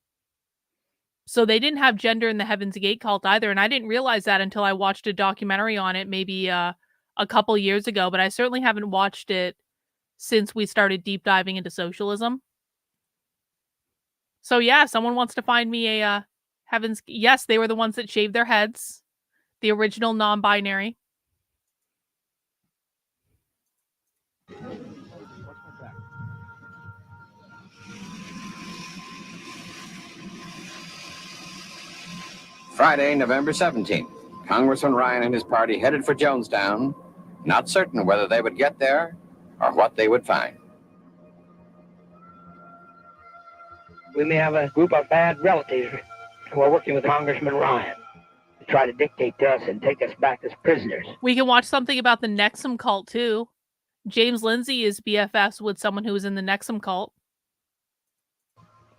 So they didn't have gender in the Heaven's Gate cult either. And I didn't realize that until I watched a documentary on it maybe a couple years ago. But I certainly haven't watched it since we started deep diving into socialism. So yeah, if someone wants to find me a... Yes, they were the ones that shaved their heads. The original non-binary. Friday, November 17th. Congressman Ryan and his party headed for Jonestown, not certain whether they would get there or what they would find. We may have a group of bad relatives who are working with Congressman Ryan to try to dictate to us and take us back as prisoners. We can watch something about the Nexum cult too. James Lindsay is BFFs with someone who was in the Nexum cult.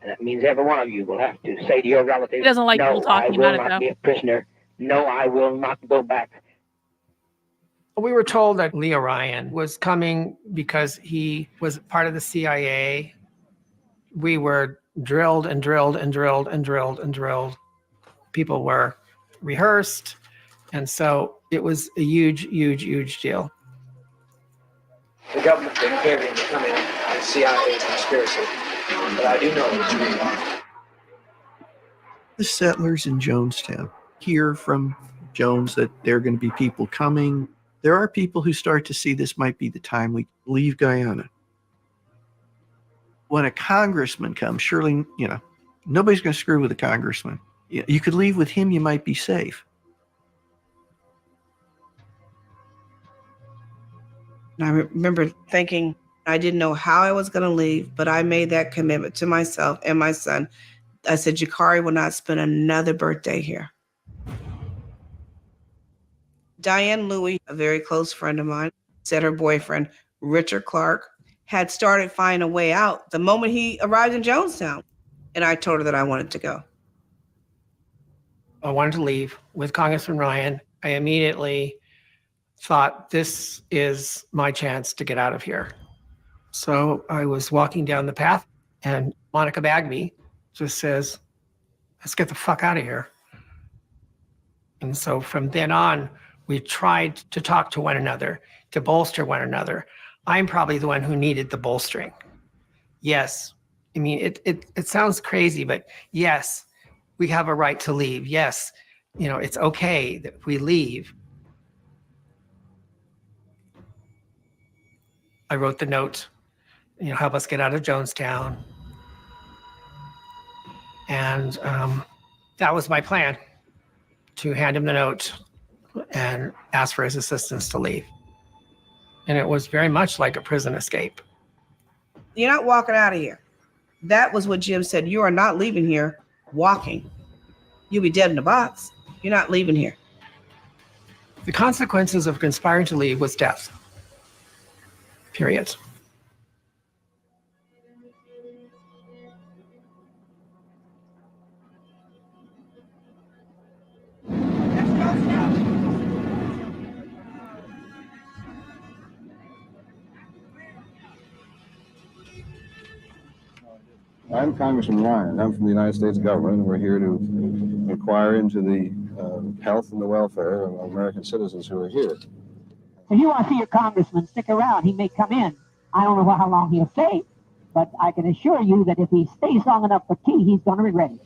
And that means every one of you will have to say to your relatives, He doesn't like no, people talking I will about it, not though. be a prisoner. No, I will not go back. We were told that Leo Ryan was coming because he was part of the CIA. We were drilled and drilled and drilled and drilled and drilled. People were rehearsed. And so It was a huge, huge, huge deal. The government didn't care to come in and CIA conspiracy, but I do know it's real. The settlers in Jonestown hear from Jones that there are going to be people coming. There are people who start to see this might be the time we leave Guyana. When a congressman comes, surely, nobody's going to screw with a congressman. You could leave with him, you might be safe. And I remember thinking I didn't know how I was going to leave, but I made that commitment to myself and my son. I said, Jakari will not spend another birthday here. Diane Louie, a very close friend of mine, said her boyfriend, Richard Clark, had started finding a way out the moment he arrived in Jonestown. And I told her that I wanted to go. I wanted to leave with Congressman Ryan. I immediately thought, this is my chance to get out of here. So I was walking down the path and Monica Bagby just says, let's get the fuck out of here. And so from then on, we tried to talk to one another, to bolster one another. I'm probably the one who needed the bolstering. Yes. I mean, it sounds crazy, but yes, we have a right to leave. Yes, it's okay that we leave. I wrote the note, help us get out of Jonestown. And that was my plan, to hand him the note and ask for his assistance to leave. And it was very much like a prison escape. You're not walking out of here. That was what Jim said. You are not leaving here walking. You'll be dead in a box. You're not leaving here. The consequences of conspiring to leave was death. Period. I'm Congressman Ryan. I'm from the United States government, and we're here to inquire into the health and the welfare of American citizens who are here. If you want to see your congressman, stick around. He may come in. I don't know how long he'll stay, but I can assure you that if he stays long enough for tea, he's going to regret it.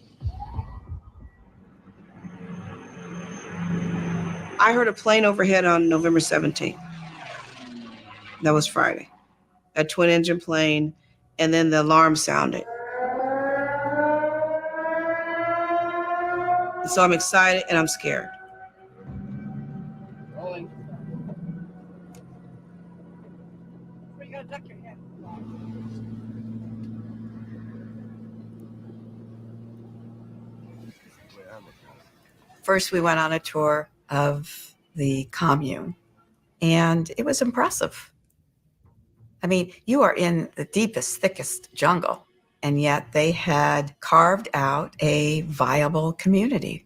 I heard a plane overhead on November 17th. That was Friday. A twin-engine plane, and then the alarm sounded. So I'm excited and I'm scared. Rolling. First, we went on a tour of the commune, and it was impressive. I mean, you are in the deepest, thickest jungle, and yet they had carved out a viable community.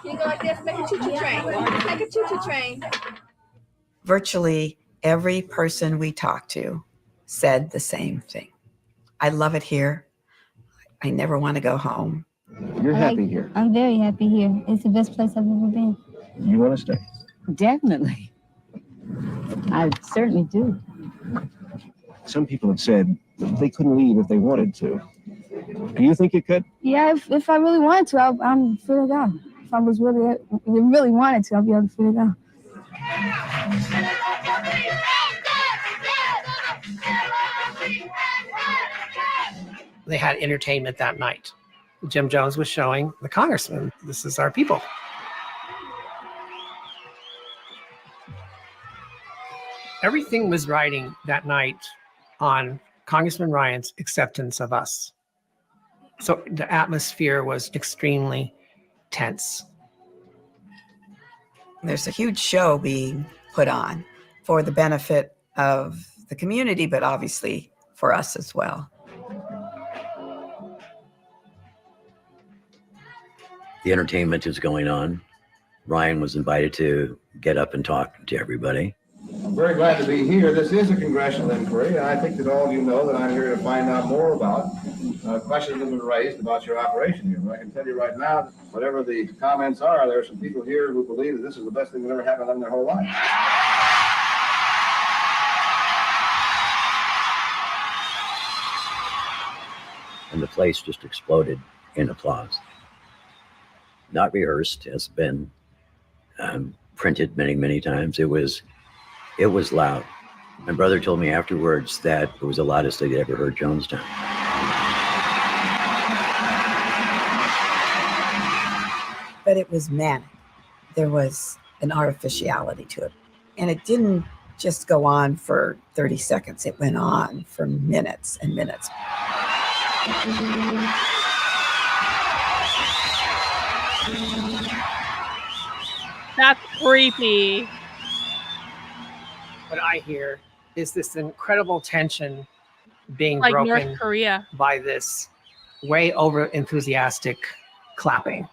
You go like this, make a choo-choo train. Make a choo-choo train. Virtually every person we talked to said the same thing. I love it here. I never want to go home. You're happy here. I'm very happy here. It's the best place I've ever been. You want to stay? Definitely. I certainly do. Some people have said they couldn't leave if they wanted to. Do you think you could? Yeah, if I really wanted to, I'm free to go. If I was really wanted to, I'll be able to free to go. They had entertainment that night. Jim Jones was showing the congressman, this is our people. Everything was riding that night on Congressman Ryan's acceptance of us. So the atmosphere was extremely tense. There's a huge show being put on for the benefit of the community, but obviously for us as well. The entertainment is going on. Ryan was invited to get up and talk to everybody. I'm very glad to be here. This is a congressional inquiry, and I think that all of you know that I'm here to find out more about questions have been raised about your operation here. But I can tell you right now, whatever the comments are, there are some people here who believe that this is the best thing that ever happened to them in their whole life. And the place just exploded in applause. Not rehearsed, has been printed many, many times. It was loud. My brother told me afterwards that it was the loudest they'd ever heard Jonestown. But it was manic. There was an artificiality to it. And it didn't just go on for 30 seconds. It went on for minutes and minutes. That's creepy. What I hear is this incredible tension being Like broken North Korea. by this way over enthusiastic clapping.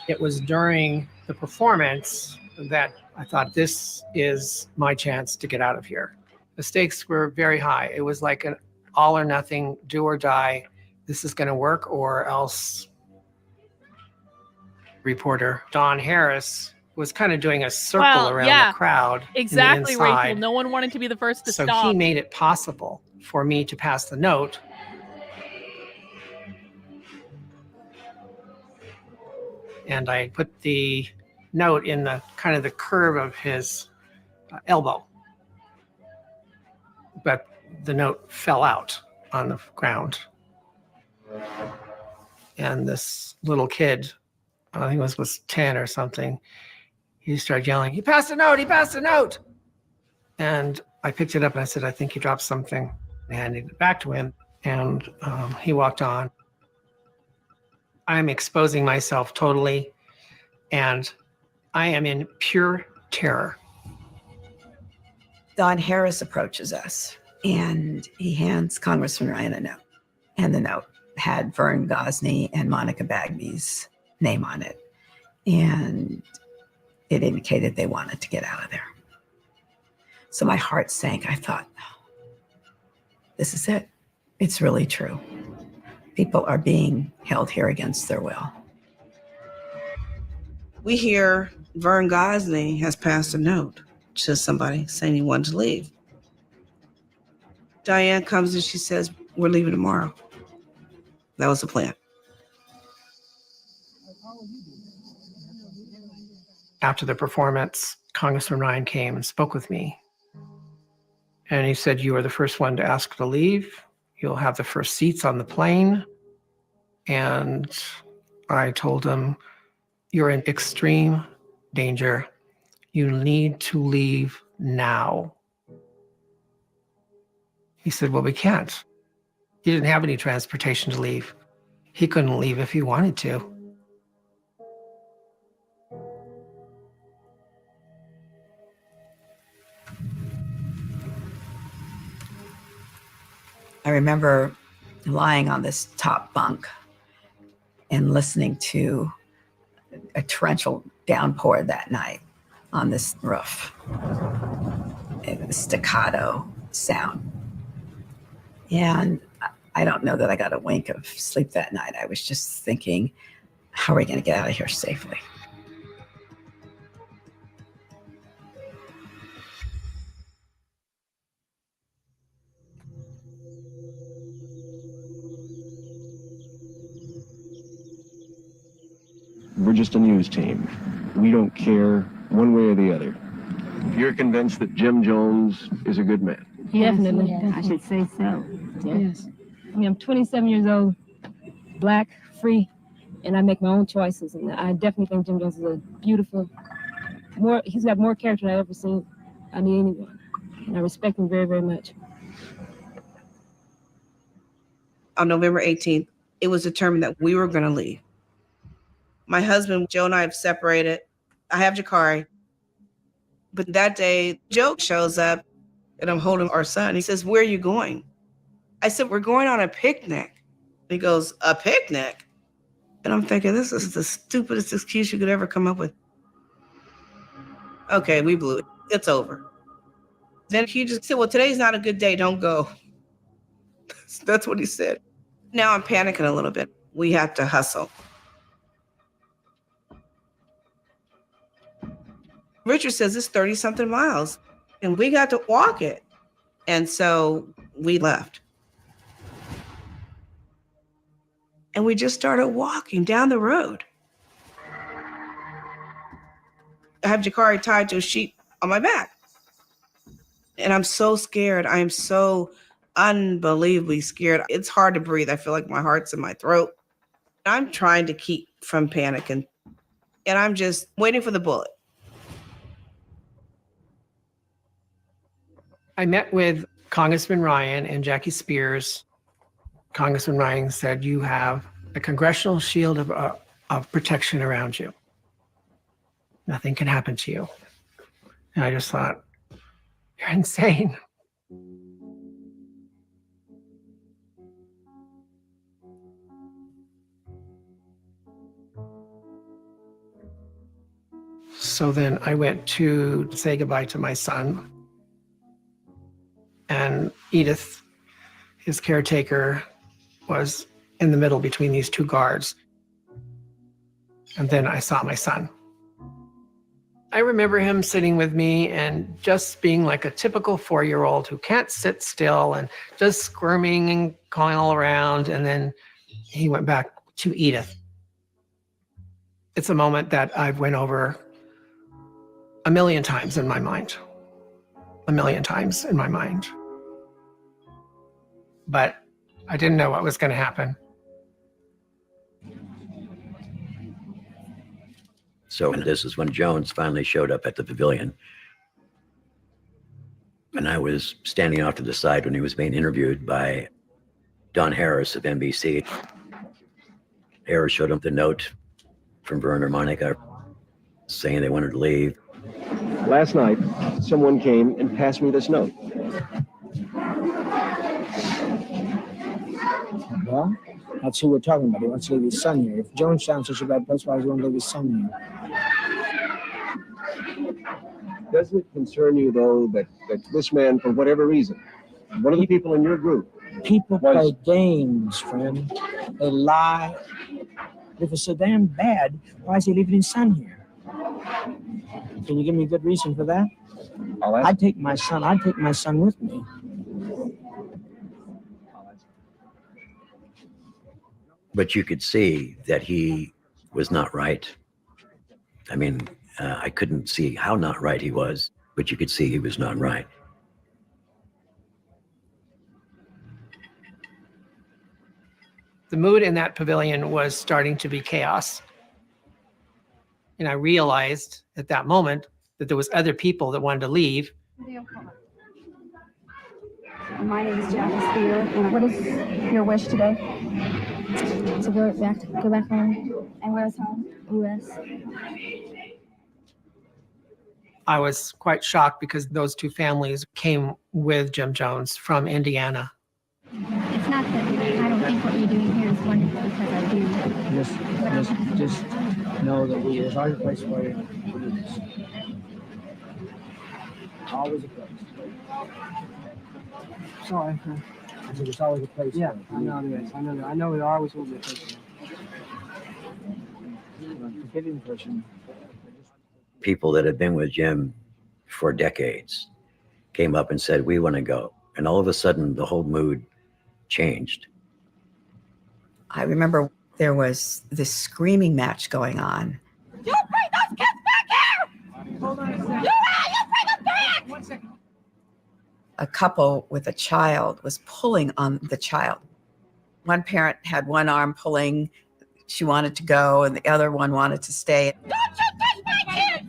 It was during the performance that I thought, this is my chance to get out of here. The stakes were very high. It was like an all or nothing, do or die. This is going to work or else. Reporter Don Harris was kind of doing a circle around the crowd. Exactly, in the inside. Rachel. No one wanted to be the first to So stop. he made it possible for me to pass the note. And I put the note in the kind of the curve of his elbow. But the note fell out on the ground. And this little kid, I think it was 10 or something, he started yelling, "He passed a note, he passed a note." And I picked it up and I said, "I think you dropped something." I handed it back to him and he walked on. I'm exposing myself totally and I am in pure terror. Don Harris approaches us and he hands Congressman Ryan a note. And the note had Vern Gosney and Monica Bagby's name on it. And it indicated they wanted to get out of there. So my heart sank. I thought, this is it. It's really true. People are being held here against their will. We hear Vern Gosney has passed a note to somebody saying he wanted to leave. Diane comes and she says, "We're leaving tomorrow." That was the plan. After the performance, Congressman Ryan came and spoke with me. And he said, "You are the first one to ask to leave. You'll have the first seats on the plane." And I told him, "You're in extreme danger. You need to leave now." He said, "Well, we can't." He didn't have any transportation to leave. He couldn't leave if he wanted to. I remember lying on this top bunk and listening to a torrential downpour that night on this roof. It was staccato sound. And I don't know that I got a wink of sleep that night. I was just thinking, how are we going to get out of here safely? We're just a news team. We don't care one way or the other. If you're convinced that Jim Jones is a good man. Definitely. I should say so. Yes. I mean, I'm 27 years old, Black, free, and I make my own choices. And I definitely think Jim Jones is a beautiful, he's got more character than I've ever seen out of anyone. And I respect him very, very much. On November 18th, it was determined that we were going to leave. My husband, Joe, and I have separated. I have Jakari. But that day, Joe shows up and I'm holding our son. He says, "Where are you going?" I said, "We're going on a picnic." He goes, "A picnic?" And I'm thinking, this is the stupidest excuse you could ever come up with. Okay, we blew it. It's over. Then he just said, well, today's not a good day. Don't go. That's what he said. Now I'm panicking a little bit. We have to hustle. Richard says it's 30-something miles, and we got to walk it. And so we left. And we just started walking down the road. I have Jakari tied to a sheet on my back. And I'm so scared. I am so unbelievably scared. It's hard to breathe. I feel like my heart's in my throat. I'm trying to keep from panicking. And I'm just waiting for the bullet. I met with Congressman Ryan and Jackie Spears. Congressman Ryan said, you have a congressional shield of protection around you. Nothing can happen to you. And I just thought, you're insane. So then I went to say goodbye to my son. And Edith, his caretaker, was in the middle between these two guards. And then I saw my son. I remember him sitting with me and just being like a typical 4-year-old who can't sit still and just squirming and calling all around. And then he went back to Edith. It's a moment that I've went over 1,000,000 times in my mind. 1,000,000 times in my mind. But I didn't know what was going to happen. So this is when Jones finally showed up at the pavilion. And I was standing off to the side when he was being interviewed by Don Harris of NBC. Harris showed him the note from Vern or Monica saying they wanted to leave. Last night, someone came and passed me this note. Well, that's who we're talking about. He wants to leave his son here. If Jonestown's such a bad place, why does he want to leave his son here? Does it concern you, though, that this man, for whatever reason, one of the people in your group... People play games, friend. They lie. If it's so damn bad, why is he leaving his son here? Can you give me a good reason for that? I'd take my son with me. But you could see that he was not right. I mean, I couldn't see how not right he was, but you could see he was not right. The mood in that pavilion was starting to be chaos. And I realized at that moment that there was other people that wanted to leave. My name is Jackie Spear, and what is your wish today? To go back home. And where's home? U.S. I was quite shocked because those two families came with Jim Jones from Indiana. It's not that I don't think what you're doing here is wonderful, because I do. Just know that there's always a place for you. Always a place. Sorry. I said there's always a place. Yeah, I know there is. I know there always will be a place. Forgiving person. People that had been with Jim for decades came up and said, we want to go. And all of a sudden, the whole mood changed. I remember there was this screaming match going on. You bring those kids back here! Hold on a second. You bring them back! 1 second. A couple with a child was pulling on the child. One parent had one arm pulling, she wanted to go, and the other one wanted to stay. Don't you touch my kids!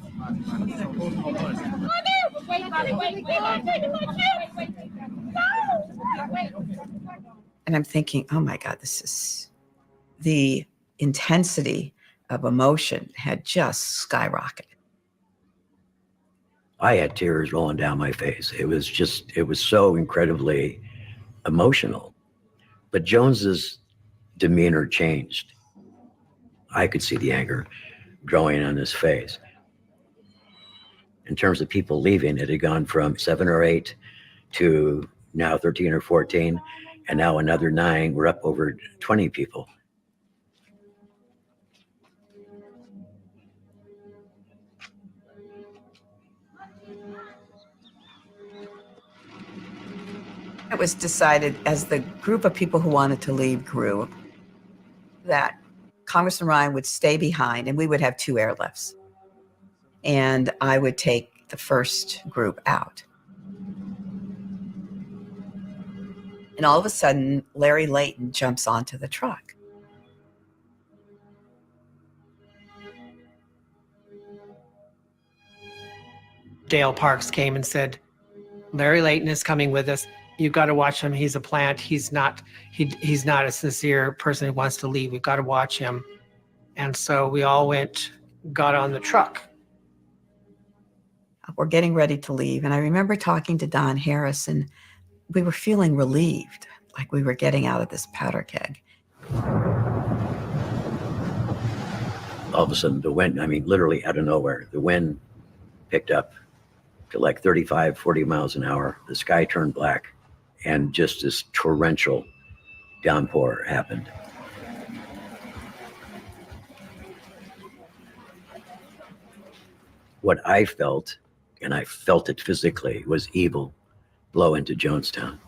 And I'm thinking, oh my God, the intensity of emotion had just skyrocketed. I had tears rolling down my face. It was so incredibly emotional. But Jones's demeanor changed. I could see the anger growing on his face. In terms of people leaving, it had gone from 7 or 8 to now 13 or 14, and now another 9. We're up over 20 people. It was decided, as the group of people who wanted to leave grew, that Congressman Ryan would stay behind and we would have 2 airlifts. And I would take the first group out. And all of a sudden, Larry Layton jumps onto the truck. Dale Parks came and said, Larry Layton is coming with us. You've got to watch him. He's a plant. He's not a sincere person who wants to leave. We've got to watch him. And so we all got on the truck. We're getting ready to leave. And I remember talking to Don Harris, and we were feeling relieved, like we were getting out of this powder keg. All of a sudden, the wind, I mean, literally out of nowhere, the wind picked up to like 35, 40 miles an hour. The sky turned black, and just this torrential downpour happened. What I felt, and I felt it physically, was evil blow into Jonestown.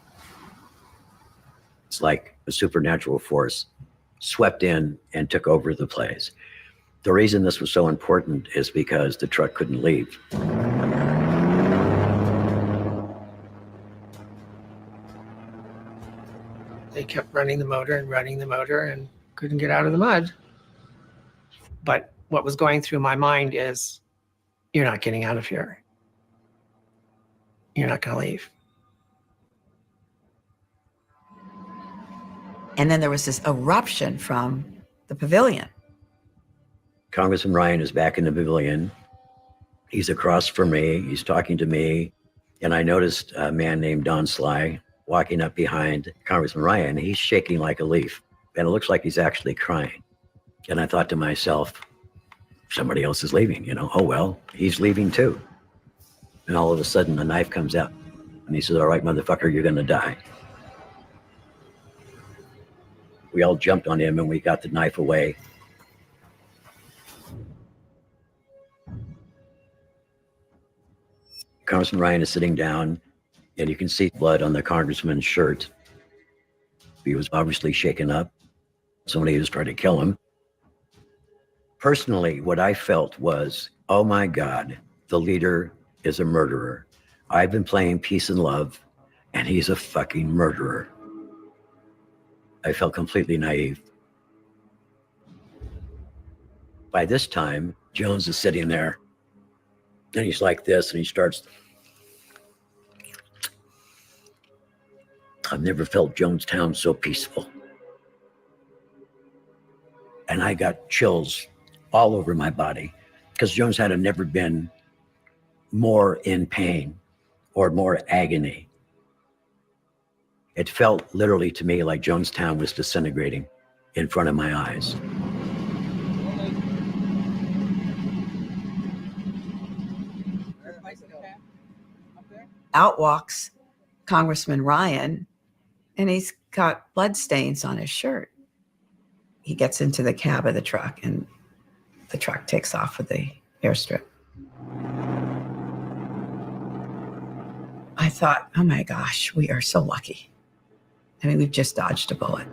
It's like a supernatural force swept in and took over the place. The reason this was so important is because the truck couldn't leave. They kept running the motor and couldn't get out of the mud. But what was going through my mind is, you're not getting out of here. You're not going to leave. And then there was this eruption from the pavilion. Congressman Ryan is back in the pavilion. He's across from me. He's talking to me. And I noticed a man named Don Sly walking up behind Congressman Ryan. He's shaking like a leaf. And it looks like he's actually crying. And I thought to myself, somebody else is leaving, you know. Oh, well, he's leaving too. And all of a sudden, a knife comes out. And he says, all right, motherfucker, you're going to die. We all jumped on him and we got the knife away. Congressman Ryan is sitting down, and you can see blood on the congressman's shirt. He was obviously shaken up. Somebody was trying to kill him. Personally, what I felt was, oh my God, the leader is a murderer. I've been playing peace and love, and he's a fucking murderer. I felt completely naive. By this time, Jones is sitting there, and he's like this, and he starts, I've never felt Jonestown so peaceful. And I got chills all over my body, because Jonestown had never been more in pain or more agony. It felt literally to me like Jonestown was disintegrating in front of my eyes. Out walks Congressman Ryan, and he's got blood stains on his shirt. He gets into the cab of the truck, and the truck takes off with the airstrip. I thought, oh my gosh, we are so lucky. I mean, we've just dodged a bullet.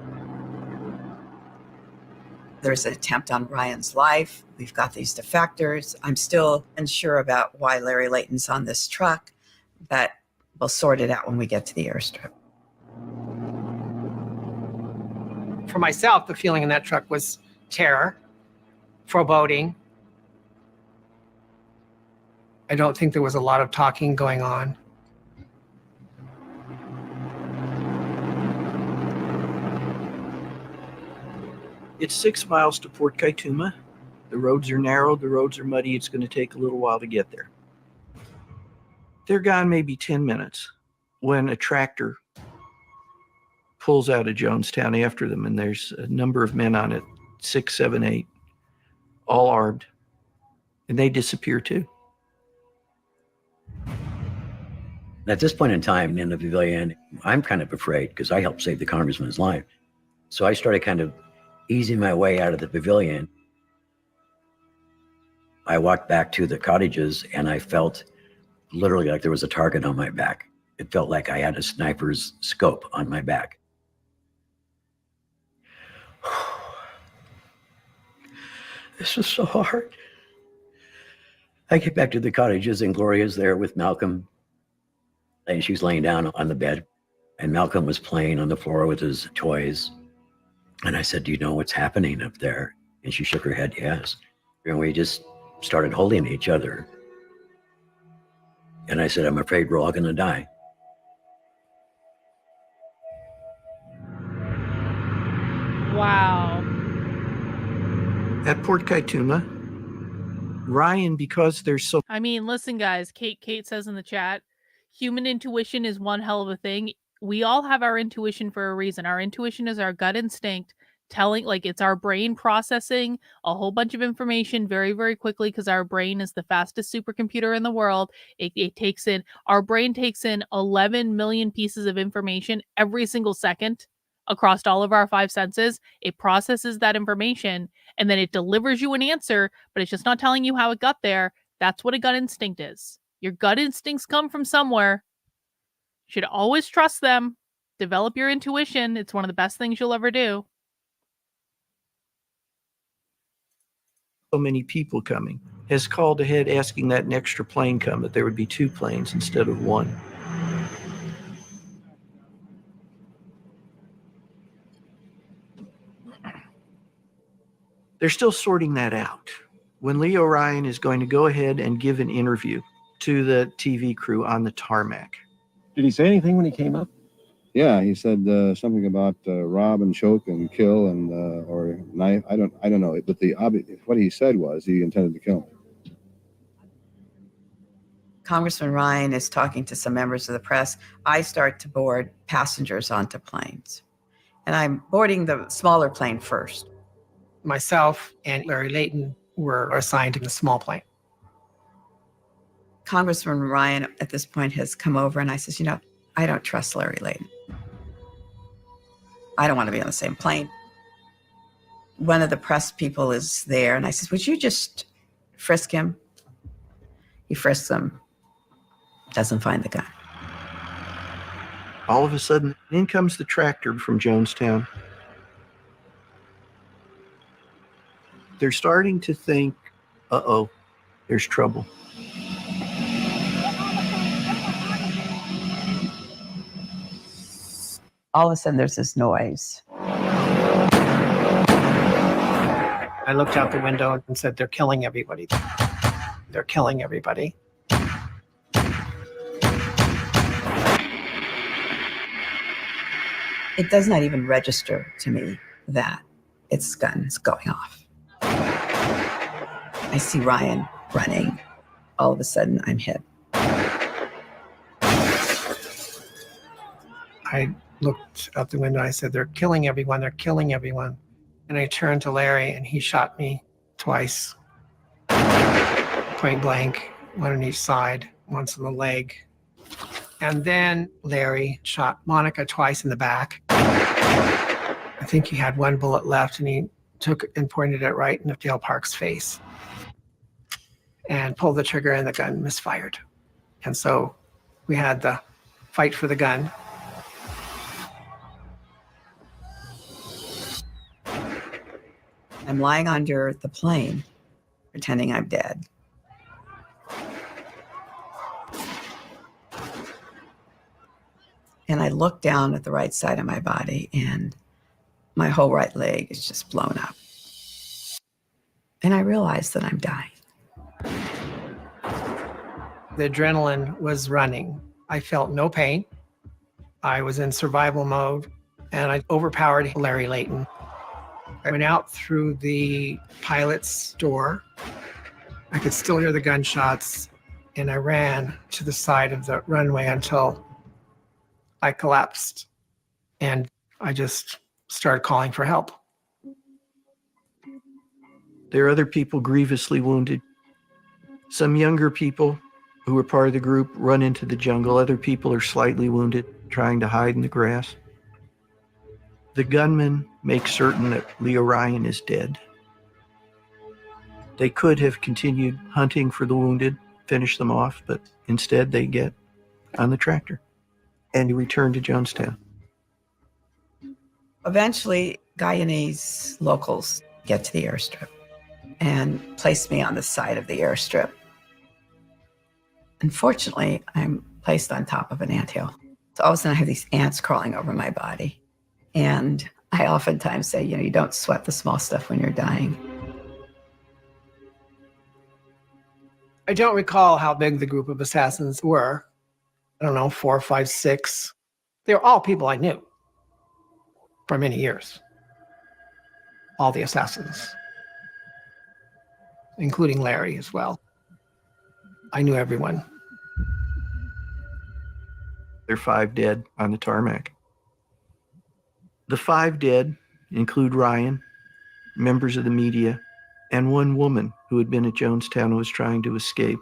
There's an attempt on Ryan's life. We've got these defectors. I'm still unsure about why Larry Layton's on this truck, but we'll sort it out when we get to the airstrip. For myself, the feeling in that truck was terror, foreboding. I don't think there was a lot of talking going on. It's 6 miles to Port Kaituma. The roads are narrow, the roads are muddy. It's going to take a little while to get there. They're gone maybe 10 minutes when a tractor pulls out of Jonestown after them, and there's a number of men on it, 6, 7, 8, all armed, and they disappear too. At this point in time in the pavilion, I'm kind of afraid because I helped save the congressman's life. So I started kind of easing my way out of the pavilion. I walked back to the cottages and I felt literally like there was a target on my back. It felt like I had a sniper's scope on my back. This was so hard. I get back to the cottages and Gloria's there with Malcolm. And she's laying down on the bed. And Malcolm was playing on the floor with his toys. And I said, do you know what's happening up there? And she shook her head, yes. And we just started holding each other. And I said, I'm afraid we're all going to die. Wow. At Port Kaituma, Ryan, because there's so... I mean, listen, guys, Kate says in the chat, human intuition is one hell of a thing. We all have our intuition for a reason. Our intuition is our gut instinct telling, like, it's our brain processing a whole bunch of information very, very quickly because our brain is the fastest supercomputer in the world. Our brain takes in 11 million pieces of information every single second across all of our 5 senses. It processes that information and then it delivers you an answer, but it's just not telling you how it got there. That's what a gut instinct is. Your gut instincts come from somewhere. You should always trust them. Develop your intuition. It's one of the best things you'll ever do. So many people coming, has called ahead asking that an extra plane come, that there would be 2 planes instead of 1. They're still sorting that out. When Leo Ryan is going to go ahead and give an interview to the TV crew on the tarmac. Did he say anything when he came up? Yeah, he said something about rob and choke and kill and or knife. I don't know. But what he said was he intended to kill me. Congressman Ryan is talking to some members of the press. I start to board passengers onto planes. And I'm boarding the smaller plane first. Myself and Larry Layton were assigned to the small plane. Congressman Ryan at this point has come over and I says, I don't trust Larry Layton. I don't want to be on the same plane. One of the press people is there and I says, would you just frisk him? He frisks him, doesn't find the gun. All of a sudden, in comes the tractor from Jonestown. They're starting to think, uh-oh, there's trouble. All of a sudden, there's this noise. I looked out the window and said, they're killing everybody. They're killing everybody. It does not even register to me that its guns going off. I see Ryan running. All of a sudden, I'm hit. I looked out the window. I said, they're killing everyone. They're killing everyone. And I turned to Larry and he shot me twice. Point blank, one on each side, once on the leg. And then Larry shot Monica twice in the back. I think he had 1 bullet left and he took and pointed it right into Dale Park's face and pulled the trigger and the gun misfired. And so we had the fight for the gun. I'm lying under the plane, pretending I'm dead. And I look down at the right side of my body and my whole right leg is just blown up. And I realize that I'm dying. The adrenaline was running. I felt no pain. I was in survival mode and I overpowered Larry Layton. I went out through the pilot's door. I could still hear the gunshots and I ran to the side of the runway until I collapsed and I just started calling for help. There are other people grievously wounded. Some younger people who were part of the group run into the jungle. Other people are slightly wounded, trying to hide in the grass. The gunmen make certain that Leo Ryan is dead. They could have continued hunting for the wounded, finish them off, but instead they get on the tractor and return to Jonestown. Eventually, Guyanese locals get to the airstrip and place me on the side of the airstrip. Unfortunately, I'm placed on top of an anthill. So all of a sudden I have these ants crawling over my body. And I oftentimes say, you don't sweat the small stuff when you're dying. I don't recall how big the group of assassins were. I don't know, 4, 5, 6. They were all people I knew for many years. All the assassins, including Larry as well. I knew everyone. There are 5 dead on the tarmac. The 5 dead include Ryan, members of the media, and one woman who had been at Jonestown and was trying to escape.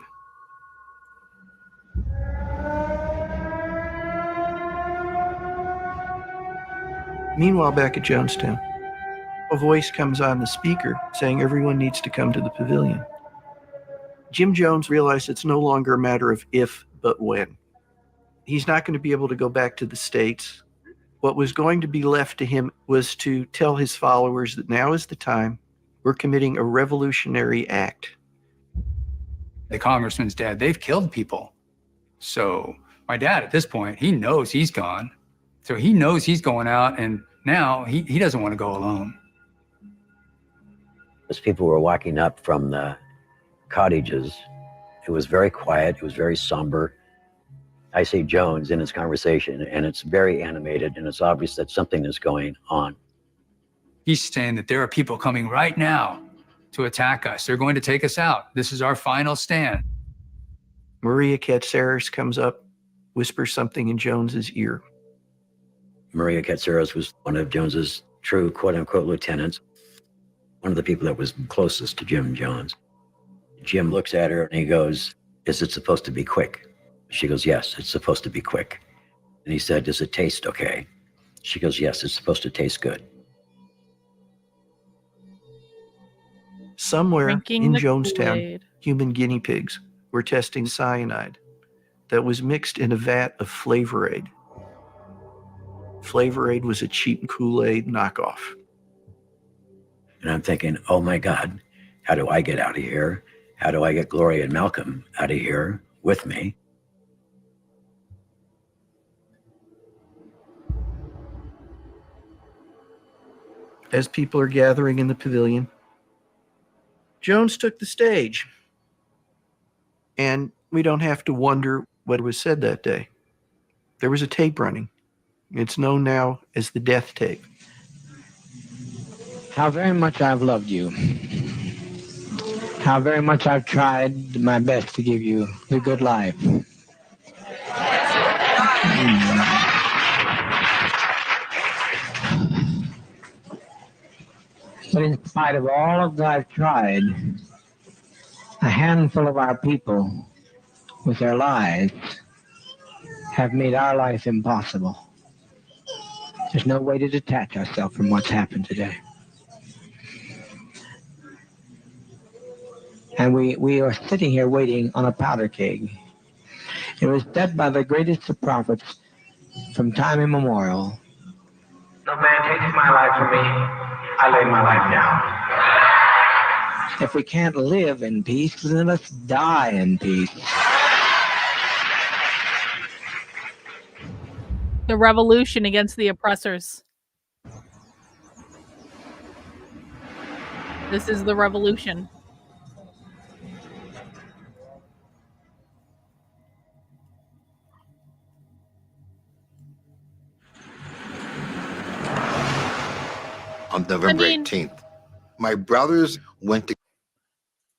Meanwhile, back at Jonestown, a voice comes on the speaker saying everyone needs to come to the pavilion. Jim Jones realized it's no longer a matter of if, but when. He's not going to be able to go back to the States. What was going to be left to him was to tell his followers that now is the time. We're committing a revolutionary act. The congressman's dead. They've killed people. So my dad, at this point, he knows he's gone. So he knows he's going out, and now he doesn't want to go alone. As people were walking up from the cottages, it was very quiet. It was very somber. I see Jones in his conversation, and it's very animated, and it's obvious that something is going on. He's saying that there are people coming right now to attack us. They're going to take us out. This is our final stand. Maria Katsaris comes up, whispers something in Jones's ear. Maria Katsaris was one of Jones's true quote-unquote lieutenants, one of the people that was closest to Jim Jones. Jim looks at her and he goes, "Is it supposed to be quick?" She goes, "Yes, it's supposed to be quick." And he said, "Does it taste okay?" She goes, "Yes, it's supposed to taste good." Somewhere Drinking in the Jonestown, Kool-Aid. human guinea pigs were testing cyanide that was mixed in a vat of Flavor Aid. Flavor Aid was a cheap Kool-Aid knockoff. And I'm thinking, oh my God, how do I get out of here? How do I get Gloria and Malcolm out of here with me? As people are gathering in the pavilion, Jones took the stage. And we don't have to wonder what was said that day. There was a tape running. It's known now as the death tape. How very much I've loved you. How very much I've tried my best to give you the good life. But in spite of all of that I've tried, a handful of our people, with their lies, have made our life impossible. There's no way to detach ourselves from what's happened today. And we are sitting here waiting on a powder keg. It was said by the greatest of prophets from time immemorial, "No man takes my life from me, I lay my life down." If we can't live in peace, then let's die in peace. The revolution against the oppressors. This is the revolution. On November 18th, my brothers went to.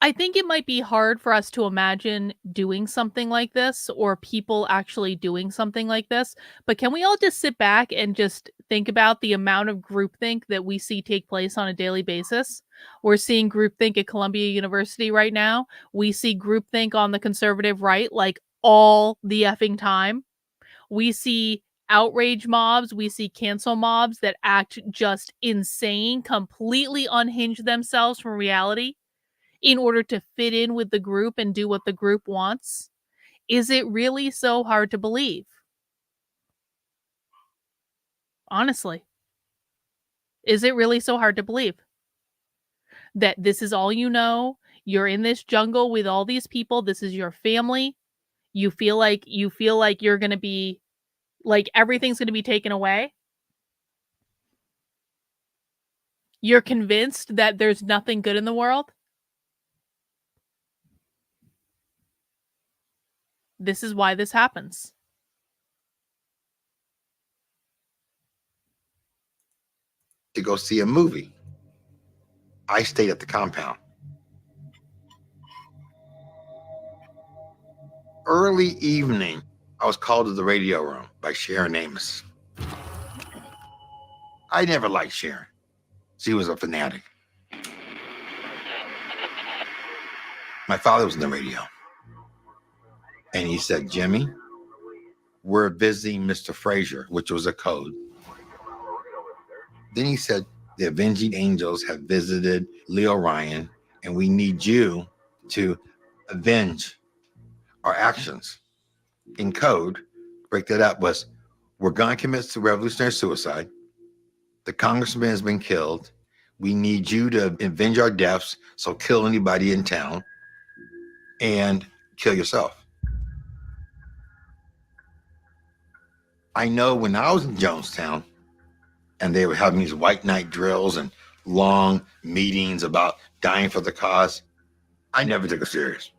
I think it might be hard for us to imagine doing something like this or people actually doing something like this, but can we all just sit back and just think about the amount of groupthink that we see take place on a daily basis. We're seeing groupthink at Columbia University right now. We see groupthink on the conservative right like all the effing time. We see outrage mobs, we see cancel mobs that act just insane, completely unhinge themselves from reality in order to fit in with the group and do what the group wants. Is it really so hard to believe? Honestly, is it really so hard to believe that this is all you know? You're in this jungle with all these people. This is your family. You feel like you're going to be like everything's going to be taken away. You're convinced that there's nothing good in the world. This is why this happens. To go see a movie. I stayed at the compound. Early evening, I was called to the radio room by Sharon Amos. I never liked Sharon. She was a fanatic. My father was in the radio. And he said, Jimmy, we're visiting Mr. Frazier, which was a code. Then he said, the Avenging Angels have visited Leo Ryan, and we need you to avenge our actions. In code, break that up, was we're going to commit revolutionary suicide. The congressman has been killed. We need you to avenge our deaths, so kill anybody in town and kill yourself. I know when I was in Jonestown, and they were having these white night drills and long meetings about dying for the cause, I never took it serious.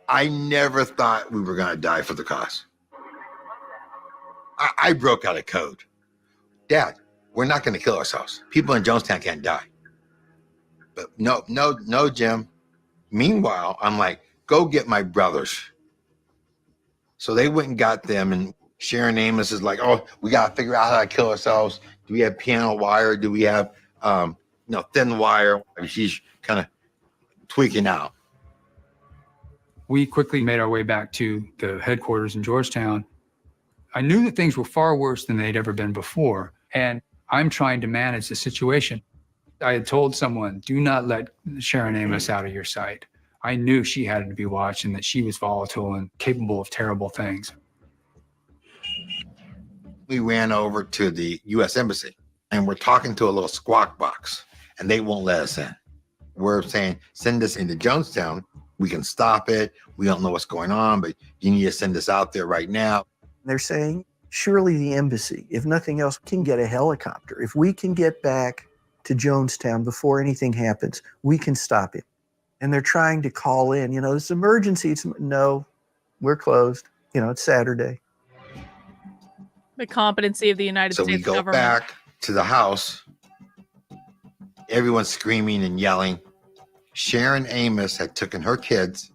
I never thought we were going to die for the cause. I broke out of code. Dad, we're not going to kill ourselves. People in Jonestown can't die. But no, Jim. Meanwhile, I'm like, go get my brothers. So they went and got them, and Sharon Amos is like, oh, we got to figure out how to kill ourselves. Do we have piano wire? Do we have thin wire? I mean, she's kind of tweaking out. We quickly made our way back to the headquarters in Georgetown. I knew that things were far worse than they'd ever been before, and I'm trying to manage the situation. I had told someone, do not let Sharon Amos out of your sight. I knew she had to be watched and that she was volatile and capable of terrible things. We ran over to the U.S. Embassy, and we're talking to a little squawk box, and they won't let us in. We're saying, send us into Jonestown. We can stop it. We don't know what's going on, but you need to send us out there right now. They're saying, surely the embassy, if nothing else, can get a helicopter. If we can get back to Jonestown before anything happens, we can stop it. And they're trying to call in, this emergency. No, we're closed. It's Saturday. The competency of the United States government. So we go back to the house. Everyone's screaming and yelling. Sharon Amos had taken her kids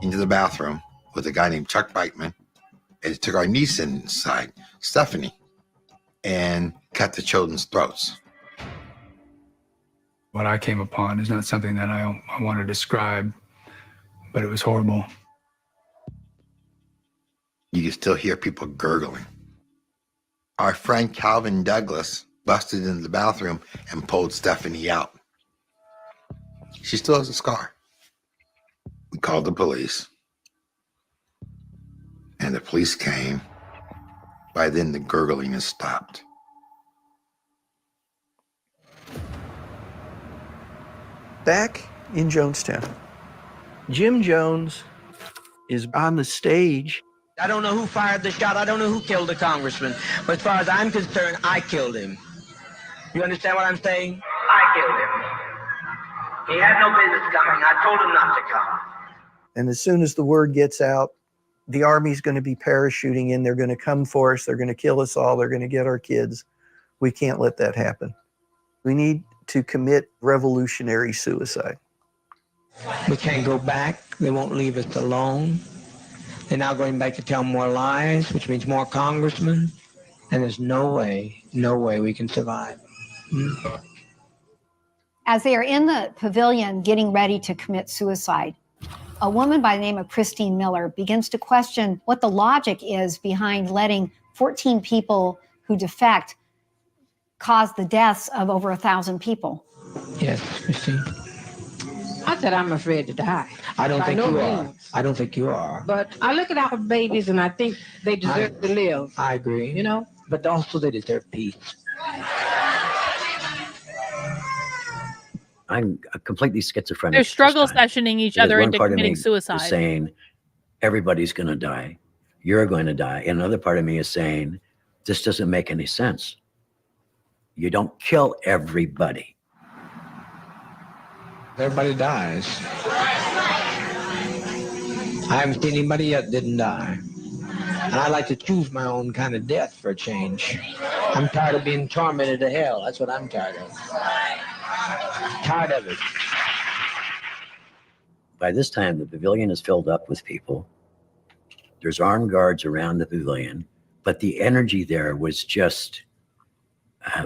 into the bathroom with a guy named Chuck Beitman, and took our niece inside, Stephanie, and cut the children's throats. What I came upon is not something that I want to describe, but it was horrible. You can still hear people gurgling. Our friend Calvin Douglas busted into the bathroom and pulled Stephanie out. She still has a scar. We called the police, and the police came. By then, the gurgling has stopped. Back in Jonestown, Jim Jones is on the stage. I don't know who fired the shot. I don't know who killed the congressman. But as far as I'm concerned, I killed him. You understand what I'm saying? I killed him. He had no business coming. I told him not to come. And as soon as the word gets out, the Army's going to be parachuting in. They're going to come for us. They're going to kill us all. They're going to get our kids. We can't let that happen. We need to commit revolutionary suicide. We can't go back. They won't leave us alone. They're now going back to tell more lies, which means more congressmen. And there's no way we can survive. As they are in the pavilion getting ready to commit suicide, a woman by the name of Christine Miller begins to question what the logic is behind letting 14 people who defect cause the deaths of over 1,000 people. Yes, Christine. I said I'm afraid to die. I don't By think no you are. means. I don't think you are. But I look at our babies and I think they deserve to live. I agree. You know? But also they deserve peace. I'm completely schizophrenic. They're at this struggle time, sessioning each because other one into part of me committing is suicide. saying everybody's going to die. You're going to die. And another part of me is saying this doesn't make any sense. You don't kill everybody. Everybody dies. I haven't seen anybody yet that didn't die. And I like to choose my own kind of death for a change. I'm tired of being tormented to hell. That's what I'm tired of. Tired of it. By this time, the pavilion is filled up with people. There's armed guards around the pavilion, but the energy there was just, I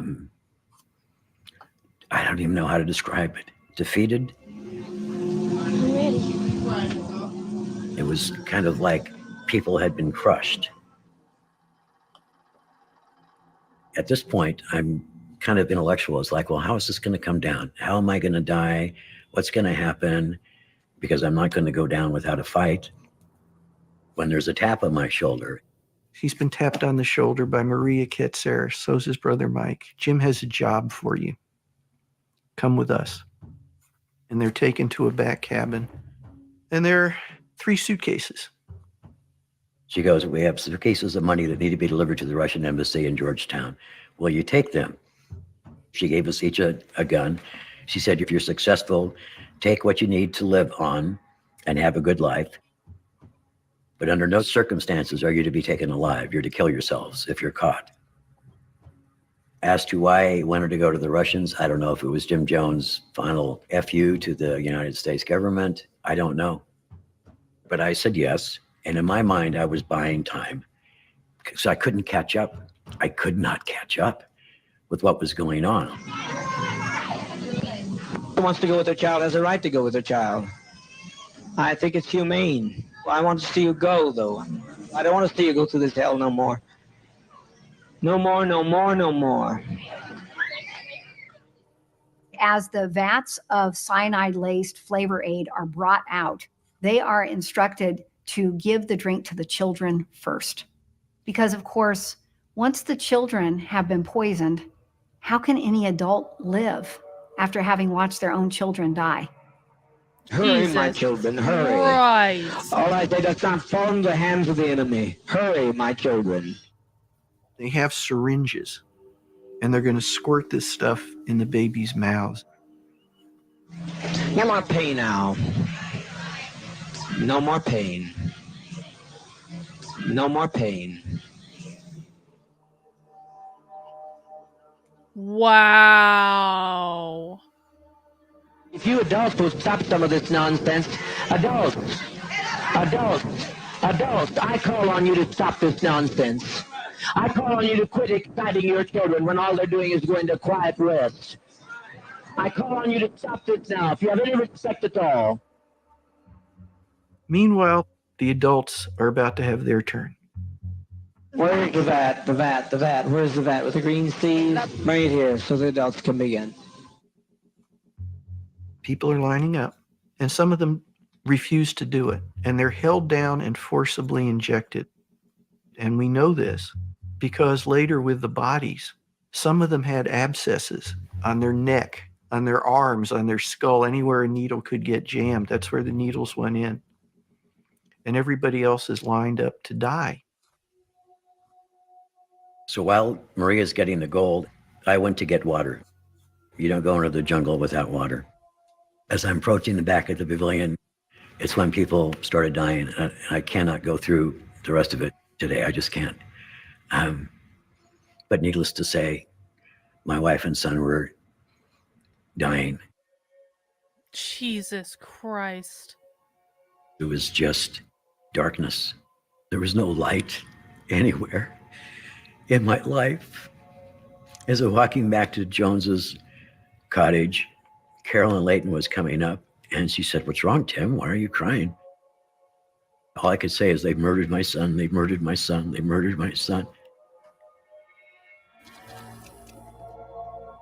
don't even know how to describe it. Defeated. It was kind of like people had been crushed. At this point, I'm kind of intellectual. It's like, well, how is this going to come down? How am I going to die? What's going to happen? Because I'm not going to go down without a fight. When there's a tap on my shoulder. He's been tapped on the shoulder by Maria Ketzer. So's his brother Mike. Jim has a job for you. Come with us. And they're taken to a back cabin. And there are 3 suitcases. She goes, we have suitcases of money that need to be delivered to the Russian embassy in Georgetown. Will you take them? She gave us each a gun. She said, if you're successful, take what you need to live on and have a good life. But under no circumstances are you to be taken alive. You're to kill yourselves if you're caught. As to why I wanted to go to the Russians, I don't know if it was Jim Jones' final FU to the United States government. I don't know. But I said yes. And in my mind, I was buying time because I couldn't catch up. I could not catch up with what was going on. Who wants to go with their child has a right to go with their child. I think it's humane. I want to see you go, though. I don't want to see you go through this hell no more. No more, no more, no more. As the vats of cyanide-laced flavor aid are brought out, they are instructed to give the drink to the children first. Because, of course, once the children have been poisoned, how can any adult live after having watched their own children die? Hurry, my children, hurry. Christ. All right, they does not fall into the hands of the enemy. Hurry, my children. They have syringes, and they're going to squirt this stuff in the babies' mouths. No more pain now. No more pain. No more pain. Wow. If you adults will stop some of this nonsense, adults, I call on you to stop this nonsense. I call on you to quit exciting your children when all they're doing is going to quiet rest. I call on you to stop this now, if you have any respect at all. Meanwhile, the adults are about to have their turn. Where's the vat? Where's the vat with the green sleeves? Right here, so the adults can begin. People are lining up, and some of them refuse to do it, and they're held down and forcibly injected. And we know this because later with the bodies, some of them had abscesses on their neck, on their arms, on their skull, anywhere a needle could get jammed. That's where the needles went in. And everybody else is lined up to die. So while Maria's getting the gold, I went to get water. You don't go into the jungle without water. As I'm approaching the back of the pavilion, it's when people started dying. I cannot go through the rest of it today. I just can't. But needless to say, my wife and son were dying. Jesus Christ. It was just darkness. There was no light anywhere. in my life. As I was walking back to Jones's cottage, Carolyn Layton was coming up, and she said, "What's wrong, Tim? Why are you crying?" All I could say is, "They murdered my son, they murdered my son, they murdered my son."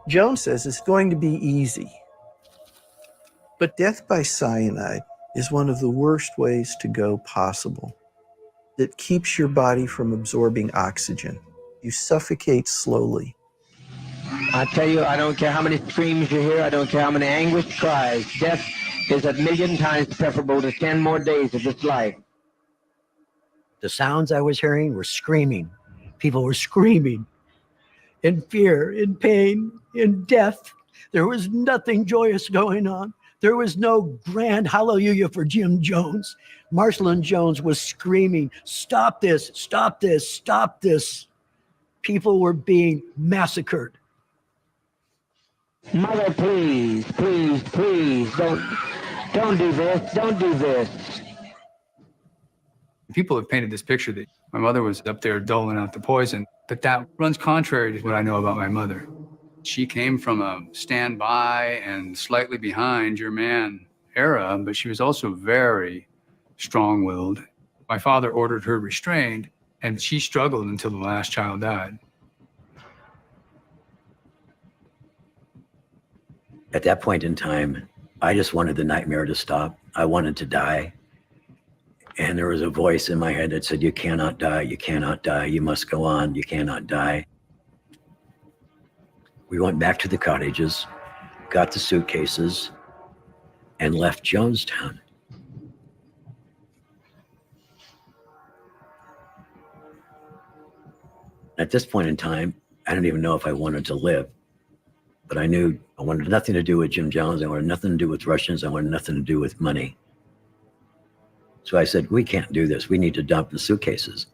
Jones says it's going to be easy. But death by cyanide is one of the worst ways to go possible. It keeps your body from absorbing oxygen. You suffocate slowly. I tell you, I don't care how many screams you hear, I don't care how many anguished cries. Death is a million times preferable to 10 more days of this life. The sounds I was hearing were screaming. People were screaming in fear, in pain, in death. There was nothing joyous going on. There was no grand hallelujah for Jim Jones. Marcelin Jones was screaming, "Stop this, stop this, stop this." People were being massacred. Mother, please, please, please, don't do this, don't do this. People have painted this picture that my mother was up there doling out the poison, but that runs contrary to what I know about my mother. She came from a stand by and slightly behind your man era, but she was also very strong-willed. My father ordered her restrained, and she struggled until the last child died. At that point in time, I just wanted the nightmare to stop. I wanted to die. And there was a voice in my head that said, "You cannot die, you cannot die, you must go on, you cannot die." We went back to the cottages, got the suitcases, and left Jonestown. At this point in time, I didn't even know if I wanted to live, but I knew I wanted nothing to do with Jim Jones. I wanted nothing to do with Russians. I wanted nothing to do with money. So I said, "We can't do this. We need to dump the suitcases."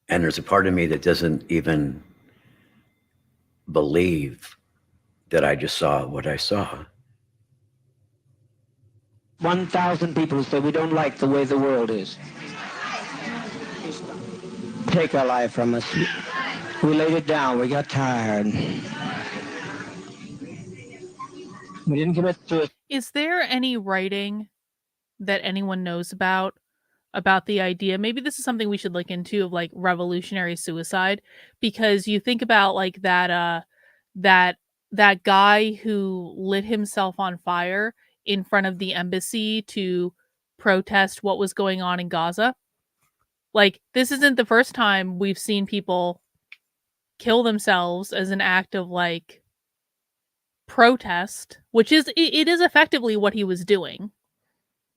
And there's a part of me that doesn't even believe that I just saw what I saw. 1,000 people say we don't like the way the world is. Take our life from us. We laid it down, we got tired. We didn't commit suicide. Is there any writing that anyone knows about the idea? Maybe this is something we should look into, of like revolutionary suicide, because you think about like that guy who lit himself on fire in front of the embassy to protest what was going on in Gaza. Like, this isn't the first time we've seen people kill themselves as an act of like protest, which is it is effectively what he was doing,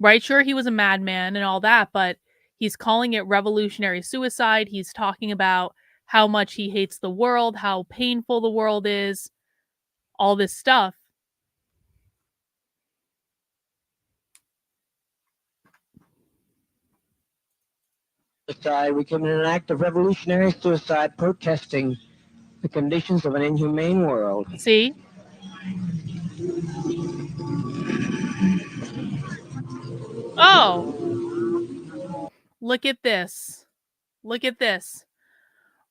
right? Sure, he was a madman and all that, but he's calling it revolutionary suicide. He's talking about how much he hates the world, how painful the world is, all this stuff. We committed an act of revolutionary suicide protesting the conditions of an inhumane world. See? Oh! Look at this. Look at this.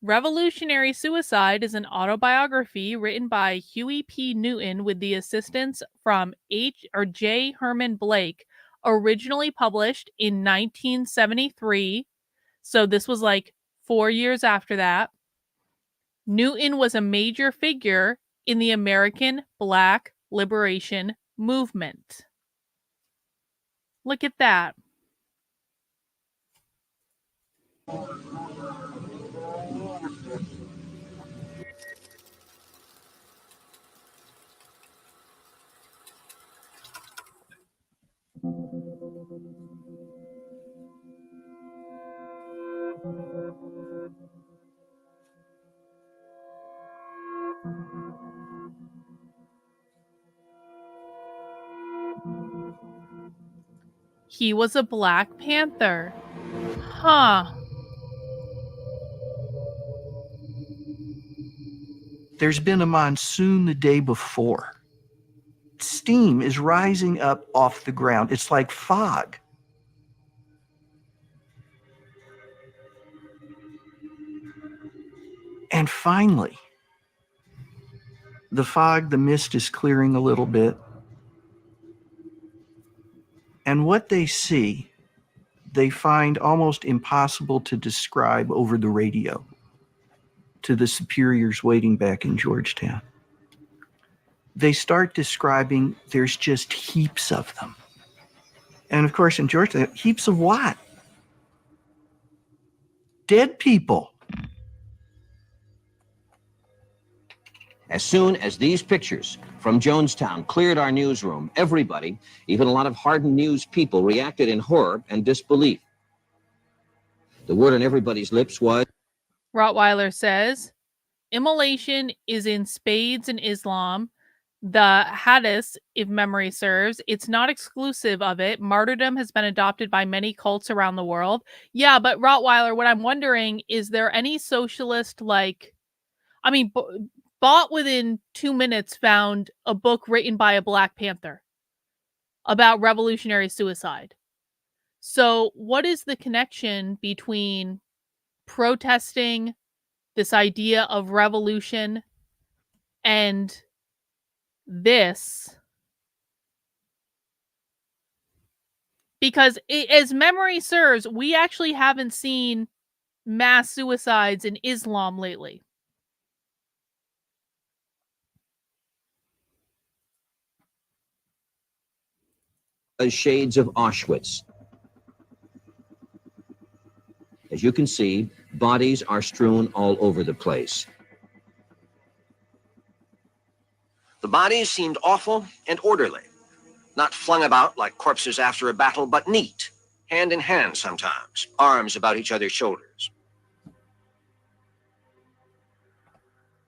Revolutionary Suicide is an autobiography written by Huey P. Newton with the assistance from J. Herman Blake, originally published in 1973. So this was like 4 years after that. Newton was a major figure in the American Black Liberation Movement. Look at that. He was a Black Panther. Huh. There's been a monsoon the day before. Steam is rising up off the ground. It's like fog. And finally, the fog, the mist is clearing a little bit. And what they see, they find almost impossible to describe over the radio to the superiors waiting back in Georgetown. They start describing there's just heaps of them. And of course, in Georgetown, heaps of what? Dead people. As soon as these pictures from Jonestown cleared our newsroom, everybody, even a lot of hardened news people, reacted in horror and disbelief. The word on everybody's lips was... Rottweiler says, immolation is in spades in Islam. The Hadith, if memory serves, it's not exclusive of it. Martyrdom has been adopted by many cults around the world. Yeah, but Rottweiler, what I'm wondering, is there any socialist, like, I mean, Bought within 2 minutes found a book written by a Black Panther about revolutionary suicide. So what is the connection between protesting this idea of revolution and this? Because as memory serves, we actually haven't seen mass suicides in Islam lately. Shades of Auschwitz. As you can see, bodies are strewn all over the place. The bodies seemed awful and orderly, not flung about like corpses after a battle, but neat, hand in hand sometimes, arms about each other's shoulders.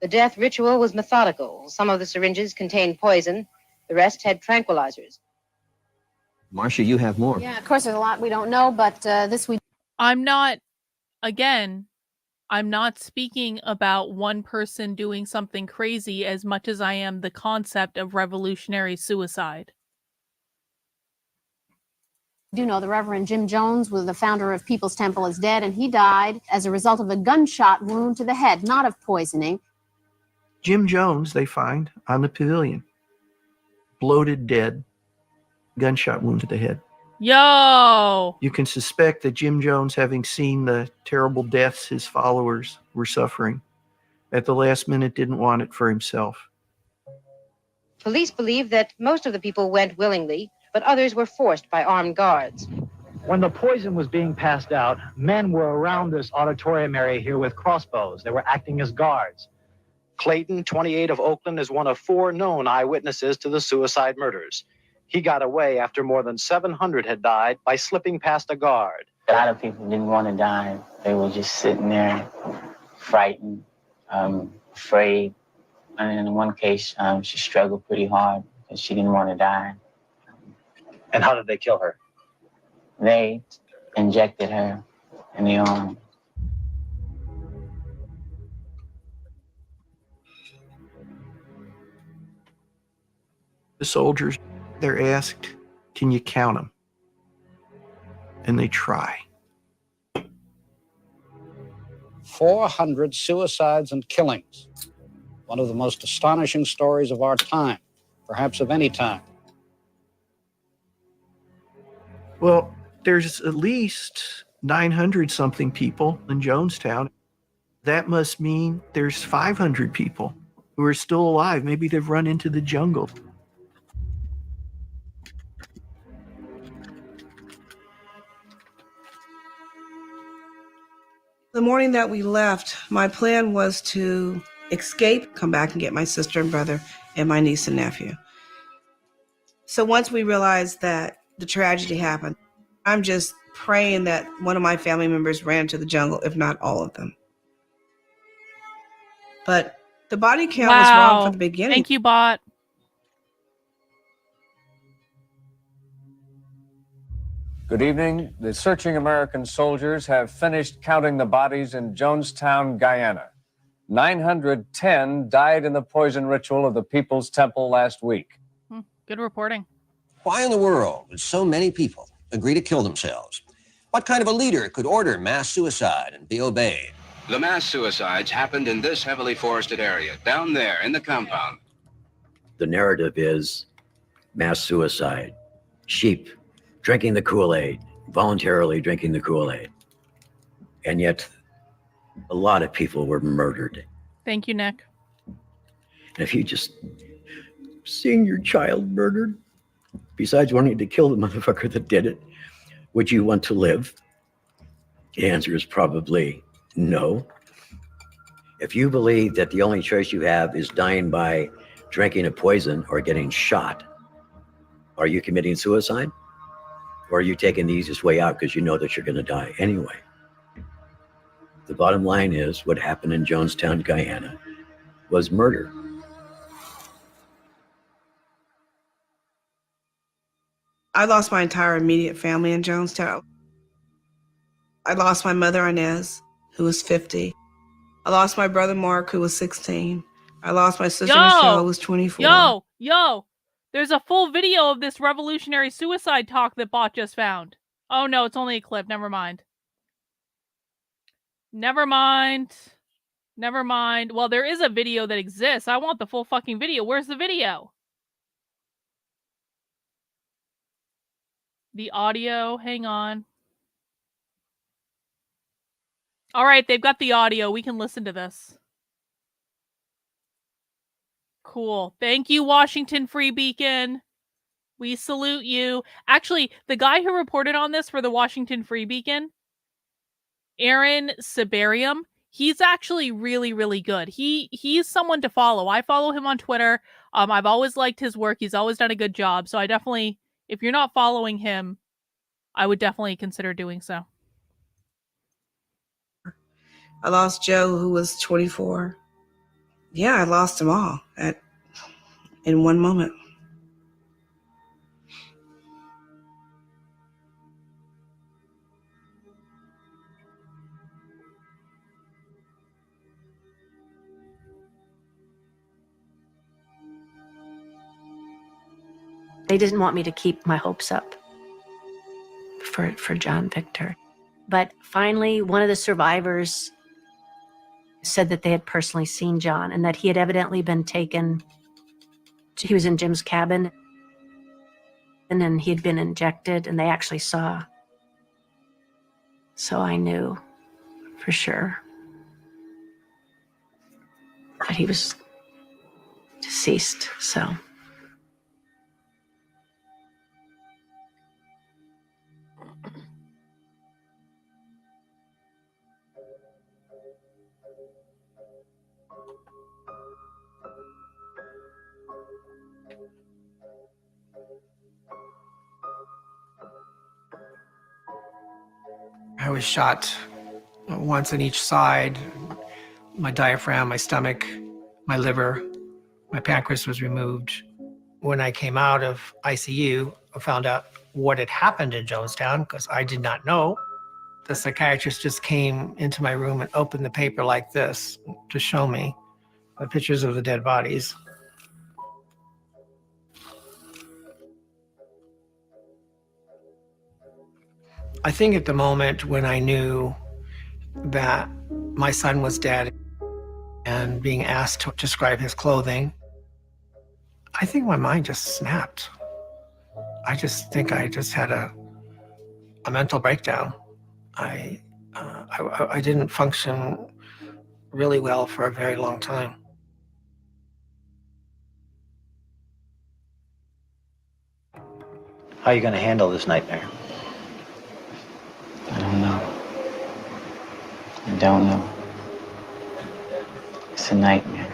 The death ritual was methodical. Some of the syringes contained poison. The rest had tranquilizers. Marcia, you have more. Yeah, of course, there's a lot we don't know, but this we... I'm not speaking about one person doing something crazy as much as I am the concept of revolutionary suicide. do know the Reverend Jim Jones was the founder of People's Temple is dead, and he died as a result of a gunshot wound to the head, not of poisoning. Jim Jones, they find on the pavilion. Bloated, dead, gunshot wound to the head. Yo! You can suspect that Jim Jones, having seen the terrible deaths his followers were suffering, at the last minute didn't want it for himself. Police believe that most of the people went willingly, but others were forced by armed guards. When the poison was being passed out, men were around this auditorium area here with crossbows. They were acting as guards. Clayton, 28 of Oakland, is one of 4 known eyewitnesses to the suicide murders. He got away after more than 700 had died by slipping past a guard. A lot of people didn't want to die. They were just sitting there, frightened, afraid. And in one case, she struggled pretty hard because she didn't want to die. And how did they kill her? They injected her in the arm. The soldiers, they're asked, can you count them? And they try. 400 suicides and killings. One of the most astonishing stories of our time, perhaps of any time. Well, there's at least 900 something people in Jonestown. That must mean there's 500 people who are still alive. Maybe they've run into the jungle. The morning that we left, my plan was to escape, come back and get my sister and brother and my niece and nephew. So once we realized that the tragedy happened, I'm just praying that one of my family members ran to the jungle, if not all of them. But the body count was wrong from the beginning. Thank you, Bot. Good evening. The searching American soldiers have finished counting the bodies in Jonestown, Guyana. 910 died in the poison ritual of the People's Temple last week. Good reporting. Why in the world would so many people agree to kill themselves? What kind of a leader could order mass suicide and be obeyed? The mass suicides happened in this heavily forested area, down there in the compound. The narrative is mass suicide, sheep drinking the Kool-Aid, voluntarily drinking the Kool-Aid. And yet a lot of people were murdered. Thank you, Nick. And if you just seeing your child murdered, besides wanting to kill the motherfucker that did it, would you want to live? The answer is probably no. If you believe that the only choice you have is dying by drinking a poison or getting shot, are you committing suicide? Or are you taking the easiest way out because you know that you're going to die anyway? The bottom line is what happened in Jonestown, Guyana was murder. I lost my entire immediate family in Jonestown. I lost my mother, Inez, who was 50. I lost my brother, Mark, who was 16. I lost my sister, Michelle, who was 24. Yo! There's a full video of this revolutionary suicide talk that Bot just found. Oh no, it's only a clip. Never mind. Never mind. Well, there is a video that exists. I want the full fucking video. Where's the video? The audio. Hang on. All right, they've got the audio. We can listen to this. Cool. Thank you, Washington Free Beacon. We salute you. Actually, the guy who reported on this for the Washington Free Beacon, Aaron Sibarium, he's actually really, really good. He's someone to follow. I follow him on Twitter. I've always liked his work. He's always done a good job. So I definitely, if you're not following him, I would definitely consider doing so. I lost Joe, who was 24. Yeah, I lost them all in one moment. They didn't want me to keep my hopes up for John Victor. But finally, one of the survivors said that they had personally seen John and that he had evidently been taken. He was in Jim's cabin and then he had been injected and they actually saw. So I knew for sure that he was deceased, so. I was shot once on each side. My diaphragm, my stomach, my liver, my pancreas was removed. When I came out of ICU, I found out what had happened in Jonestown because I did not know. The psychiatrist just came into my room and opened the paper like this to show me the pictures of the dead bodies. I think at the moment when I knew that my son was dead and being asked to describe his clothing, I think my mind just snapped. I just think I just had a mental breakdown. I didn't function really well for a very long time. How are you going to handle this nightmare? I don't know. I don't know. It's a nightmare.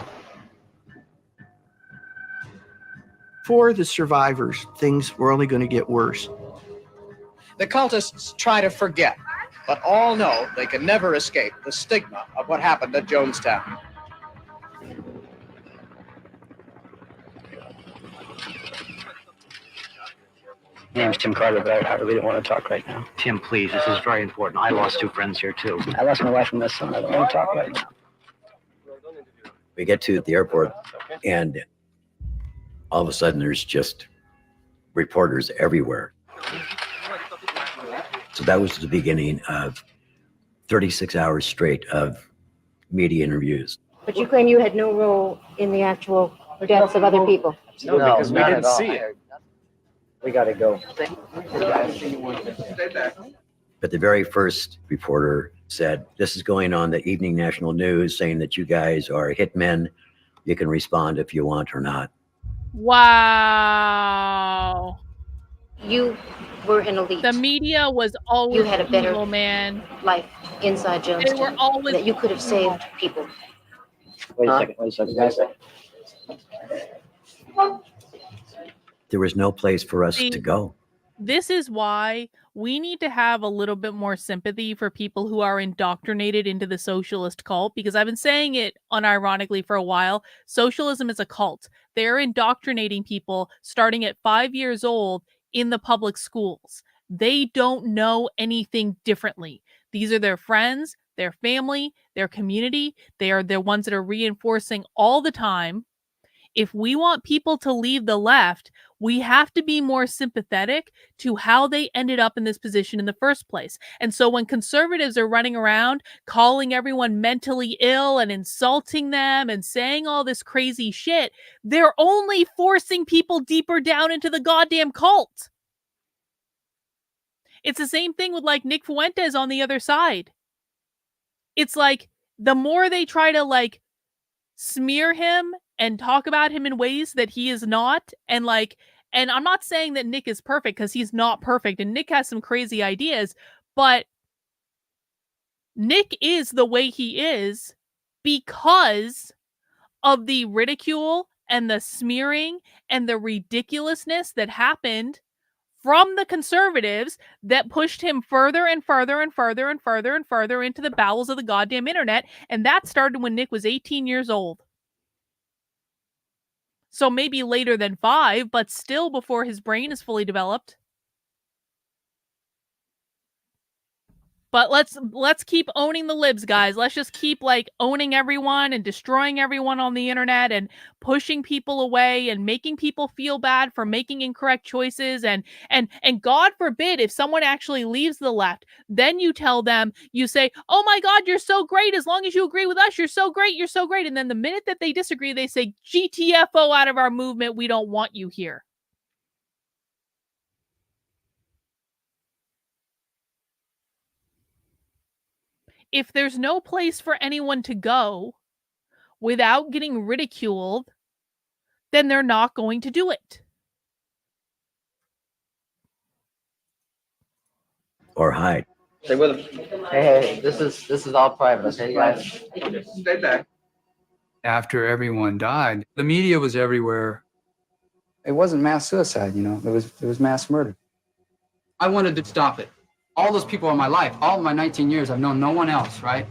For the survivors, things were only going to get worse. The cultists try to forget, but all know they can never escape the stigma of what happened at Jonestown. My name's Tim Carter, but I really don't want to talk right now. Tim, please, this is very important. I lost 2 friends here, too. I lost my wife and my son. I don't want to talk right now. We get to the airport and all of a sudden there's just reporters everywhere. So that was the beginning of 36 hours straight of media interviews. But you claim you had no role in the actual deaths of other people. No, because we didn't see it. We got to go. But the very first reporter said, this is going on the Evening National News, saying that you guys are hitmen. You can respond if you want or not. Wow. You were an elite. The media was always You had a better evil, man. life inside They were Jonestown always that you could have saved people. Wait a second. There was no place for us See, to go. This is why we need to have a little bit more sympathy for people who are indoctrinated into the socialist cult, because I've been saying it unironically for a while. Socialism is a cult. They're indoctrinating people starting at 5 years old in the public schools. They don't know anything differently. These are their friends, their family, their community. They are the ones that are reinforcing all the time. If we want people to leave the left, we have to be more sympathetic to how they ended up in this position in the first place. And so when conservatives are running around calling everyone mentally ill and insulting them and saying all this crazy shit, they're only forcing people deeper down into the goddamn cult. It's the same thing with like Nick Fuentes on the other side. It's like the more they try to like smear him and talk about him in ways that he is not, and I'm not saying that Nick is perfect, because he's not perfect, and Nick has some crazy ideas, but Nick is the way he is because of the ridicule and the smearing and the ridiculousness that happened from the conservatives that pushed him further and further and further and further and further into the bowels of the goddamn internet. And that started when Nick was 18 years old. So maybe later than 5, but still before his brain is fully developed. But let's keep owning the libs, guys. Let's just keep like owning everyone and destroying everyone on the internet and pushing people away and making people feel bad for making incorrect choices. And God forbid if someone actually leaves the left, then you tell them, you say, oh my God, you're so great. As long as you agree with us, you're so great. You're so great. And then the minute that they disagree, they say, GTFO out of our movement. We don't want you here. If there's no place for anyone to go without getting ridiculed, then they're not going to do it. Or hide. Stay with him. Hey, this is all private. Okay, guys. Stay back. After everyone died, the media was everywhere. It wasn't mass suicide, you know, it was mass murder. I wanted to stop it. All those people in my life, all of my 19 years, I've known no one else, right?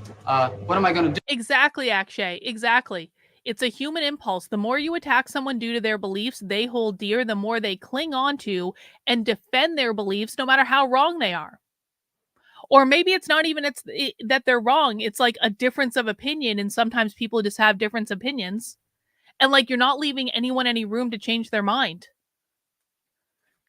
What am I going to do? Exactly, Akshay. Exactly. It's a human impulse. The more you attack someone due to their beliefs they hold dear, the more they cling on to and defend their beliefs, no matter how wrong they are. Or maybe it's not even that they're wrong. It's like a difference of opinion, and sometimes people just have different opinions. And like you're not leaving anyone any room to change their mind.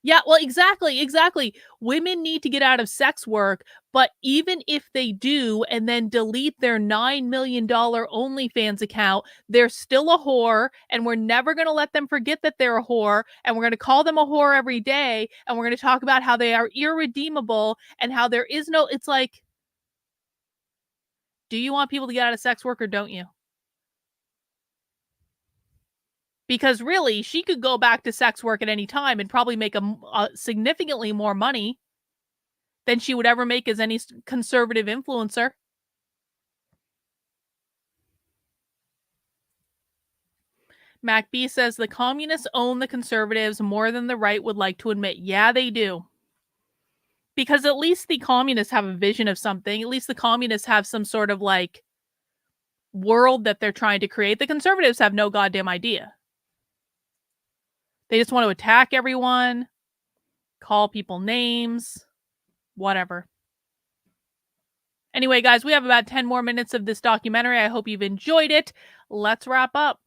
Yeah, well, exactly. Women need to get out of sex work, but even if they do and then delete their $9 million OnlyFans account, they're still a whore, and we're never going to let them forget that they're a whore, and we're going to call them a whore every day, and we're going to talk about how they are irredeemable and how there is no, it's like, do you want people to get out of sex work or don't you? Because really, she could go back to sex work at any time and probably make a significantly more money than she would ever make as any conservative influencer. Mac B says the communists own the conservatives more than the right would like to admit. Yeah, they do. Because at least the communists have a vision of something. At least the communists have some sort of like world that they're trying to create. The conservatives have no goddamn idea. They just want to attack everyone, call people names, whatever. Anyway, guys, we have about 10 more minutes of this documentary. I hope you've enjoyed it. Let's wrap up.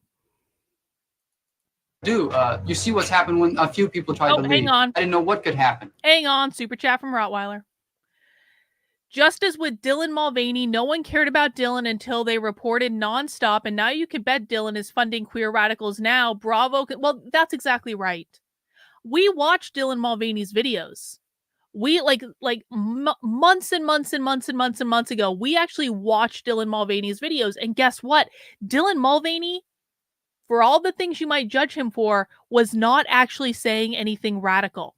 You see what's happened when a few people tried to leave. Hang on. I didn't know what could happen. Hang on. Super chat from Rottweiler. Just as with Dylan Mulvaney, no one cared about Dylan until they reported nonstop, and now you can bet Dylan is funding queer radicals now. Bravo. Well, that's exactly right. We watched Dylan Mulvaney's videos. We months and months and months and months and months ago, we actually watched Dylan Mulvaney's videos, and guess what? Dylan Mulvaney, for all the things you might judge him for, was not actually saying anything radical.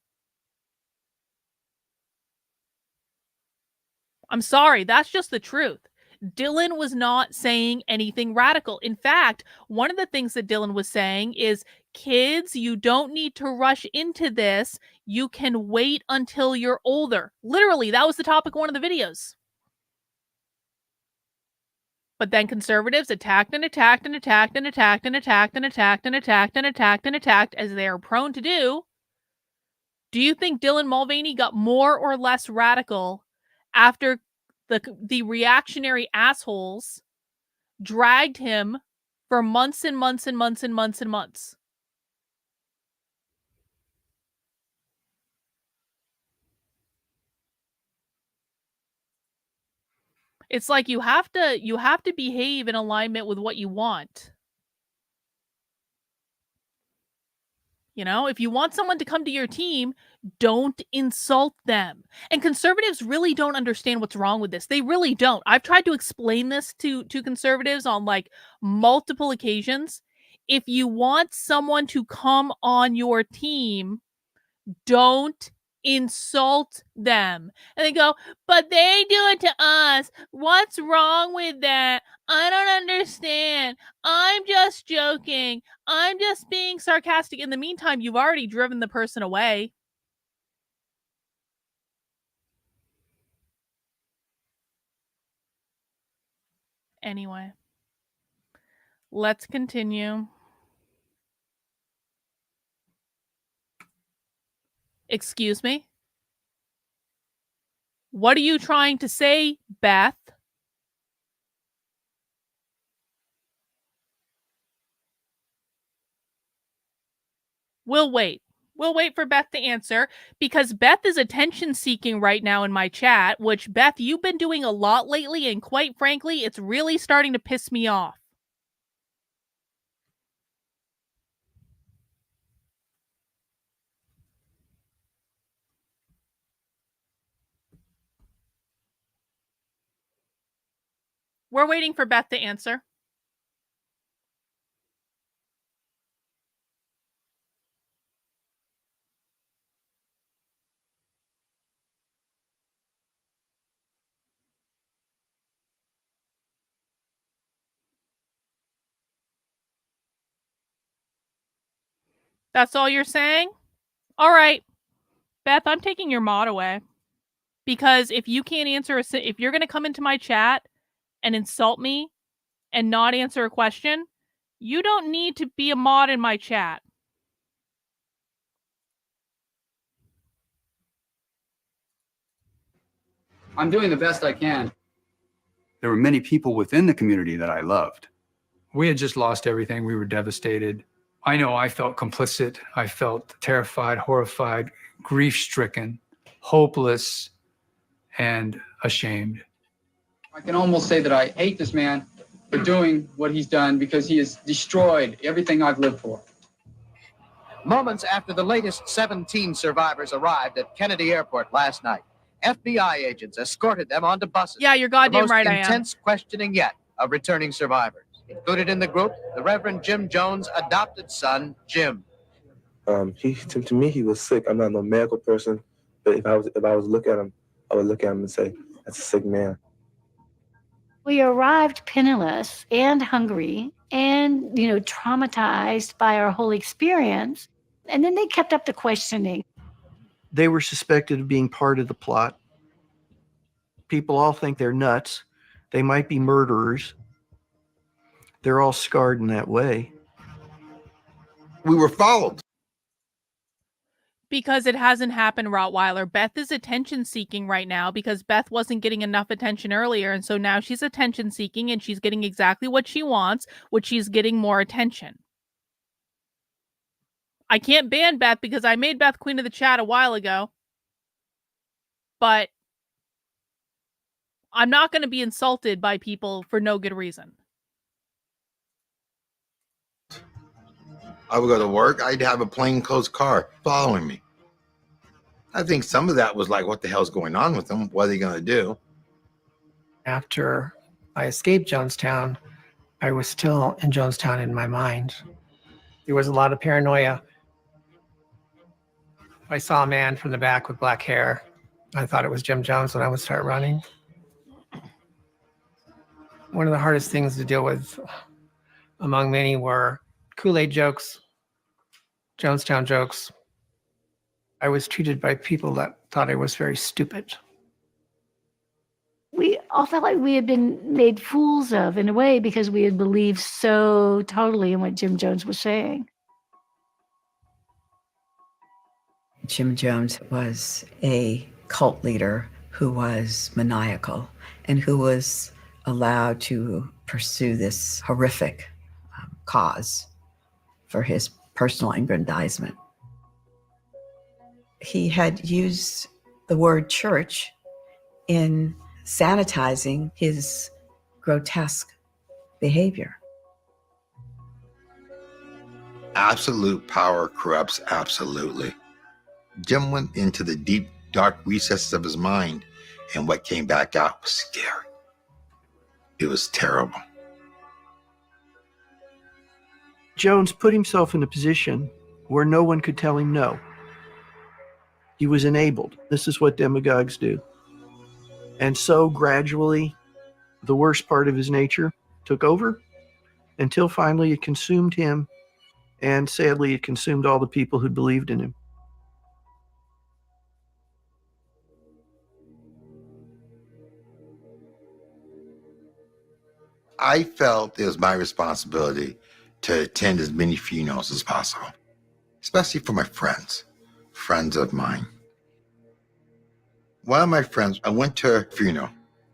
I'm sorry, that's just the truth. Dylan was not saying anything radical. In fact, one of the things that Dylan was saying is, kids, you don't need to rush into this. You can wait until you're older. Literally, that was the topic of one of the videos. But then conservatives attacked and attacked and attacked and attacked and attacked and attacked and attacked and attacked and attacked, as they are prone to do. Do you think Dylan Mulvaney got more or less radical after the reactionary assholes dragged him for months and months and months and months and months? It's like you have to behave in alignment with what you want. You know, if you want someone to come to your team, don't insult them. And conservatives really don't understand what's wrong with this. They really don't. I've tried to explain this to conservatives on like multiple occasions. If you want someone to come on your team, don't insult them. And they go, but they do it to us. What's wrong with that? I don't understand. I'm just joking. I'm just being sarcastic. In the meantime, you've already driven the person away. Anyway, let's continue. Excuse me? What are you trying to say, Beth? We'll wait. We'll wait for Beth to answer, because Beth is attention seeking right now in my chat, which, Beth, you've been doing a lot lately, and quite frankly, it's really starting to piss me off. We're waiting for Beth to answer. That's all you're saying? All right. Beth, I'm taking your mod away. Because if you can't answer, if you're going to come into my chat and insult me and not answer a question, you don't need to be a mod in my chat. I'm doing the best I can. There were many people within the community that I loved. We had just lost everything. We were devastated. I know I felt complicit. I felt terrified, horrified, grief-stricken, hopeless, and ashamed. I can almost say that I hate this man for doing what he's done, because he has destroyed everything I've lived for. Moments after the latest 17 survivors arrived at Kennedy Airport last night, FBI agents escorted them onto buses. Yeah, you're goddamn right, I am. The most intense questioning yet of returning survivors. Included in the group, the Reverend Jim Jones' adopted son, Jim. To me, he was sick. I'm not no medical person, but if I was to look at him, I would look at him and say, "That's a sick man." We arrived penniless and hungry and, traumatized by our whole experience. And then they kept up the questioning. They were suspected of being part of the plot. People all think they're nuts. They might be murderers. They're all scarred in that way. We were followed. Because it hasn't happened, Rottweiler. Beth is attention seeking right now because Beth wasn't getting enough attention earlier. And so now she's attention seeking and she's getting exactly what she wants, which she's getting more attention. I can't ban Beth because I made Beth queen of the chat a while ago. But I'm not going to be insulted by people for no good reason. I would go to work, I'd have a plainclothes car following me. I think some of that was like, what the hell's going on with them? What are they going to do? After I escaped Jonestown, I was still in Jonestown in my mind. There was a lot of paranoia. I saw a man from the back with black hair. I thought it was Jim Jones, and I would start running. One of the hardest things to deal with, among many, were Kool-Aid jokes, Jonestown jokes. I was treated by people that thought I was very stupid. We all felt like we had been made fools of in a way because we had believed so totally in what Jim Jones was saying. Jim Jones was a cult leader who was maniacal and who was allowed to pursue this horrific cause for his personal aggrandizement. He had used the word church in sanitizing his grotesque behavior. Absolute power corrupts absolutely. Jim went into the deep, dark recesses of his mind, and what came back out was scary. It was terrible. Jones put himself in a position where no one could tell him no. He was enabled. This is what demagogues do. And so gradually, the worst part of his nature took over until finally it consumed him, and sadly, it consumed all the people who believed in him. I felt it was my responsibility to attend as many funerals as possible, especially for my friends of mine. One of my friends, I went to a funeral,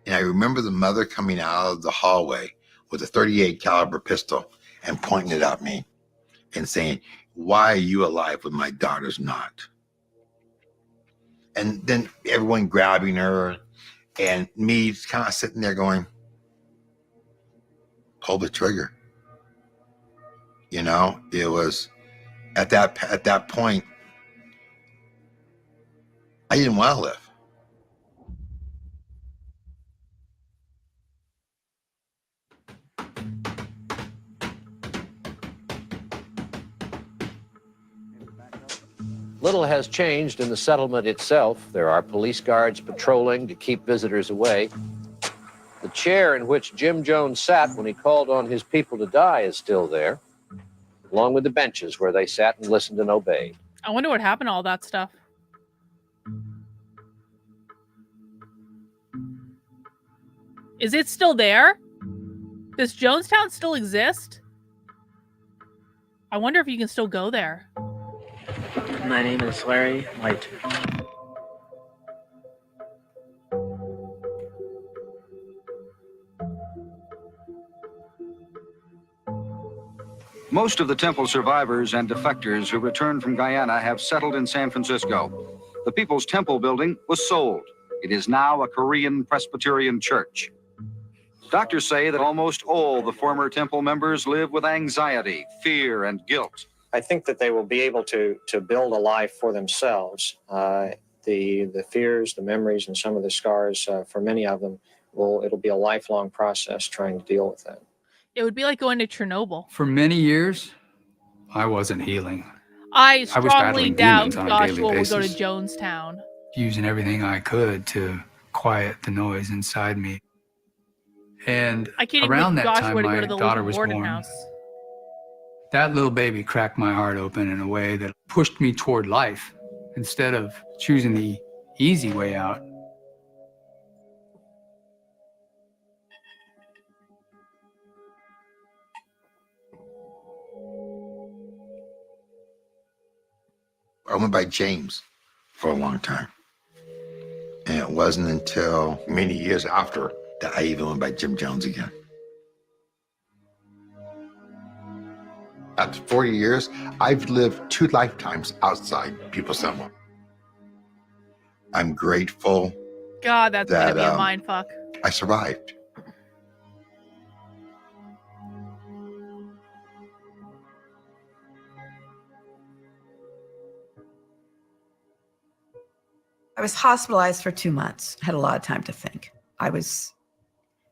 and I remember the mother coming out of the hallway with a .38 caliber pistol and pointing it at me and saying, "Why are you alive when my daughter's not?" And then everyone grabbing her and me kind of sitting there going, pull the trigger. You know, it was at that point, I didn't want to live. Little has changed in the settlement itself. There are police guards patrolling to keep visitors away. The chair in which Jim Jones sat when he called on his people to die is still there, along with the benches where they sat and listened and obeyed. I wonder what happened to all that stuff. Is it still there? Does Jonestown still exist? I wonder if you can still go there. My name is Larry White. Most of the temple survivors and defectors who returned from Guyana have settled in San Francisco. The People's Temple building was sold. It is now a Korean Presbyterian church. Doctors say that almost all the former temple members live with anxiety, fear, and guilt. I think that they will be able to build a life for themselves. The fears, the memories, and some of the scars for many of them it'll be a lifelong process trying to deal with that. It would be like going to Chernobyl. For many years, I wasn't healing. I was strongly battling doubt demons on a Joshua daily would go to basis. Jonestown. Using everything I could to quiet the noise inside me. And I can't even around get that Joshua time, to go my to the daughter local was boarding born. house. That little baby cracked my heart open in a way that pushed me toward life instead of choosing the easy way out. I went by James for a long time. And it wasn't until many years after that I even went by Jim Jones again. After 40 years, I've lived 2 lifetimes outside People's Temple. I'm grateful God, that's gonna that be a mindfuck. I survived. I was hospitalized for 2 months, had a lot of time to think. I was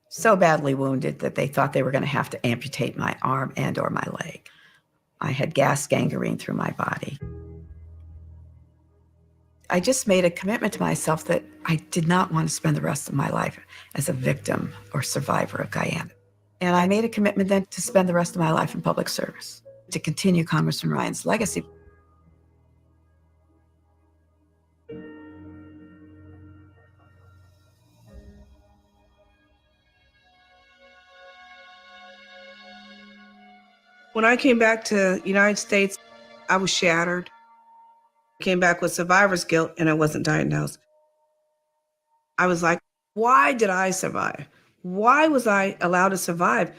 so badly wounded that they thought they were going to have to amputate my arm and or my leg. I had gas gangrene through my body. I just made a commitment to myself that I did not want to spend the rest of my life as a victim or survivor of Guyana. And I made a commitment then to spend the rest of my life in public service, to continue Congressman Ryan's legacy. When I came back to the United States, I was shattered. I came back with survivor's guilt and I wasn't diagnosed. I was like, why did I survive? Why was I allowed to survive?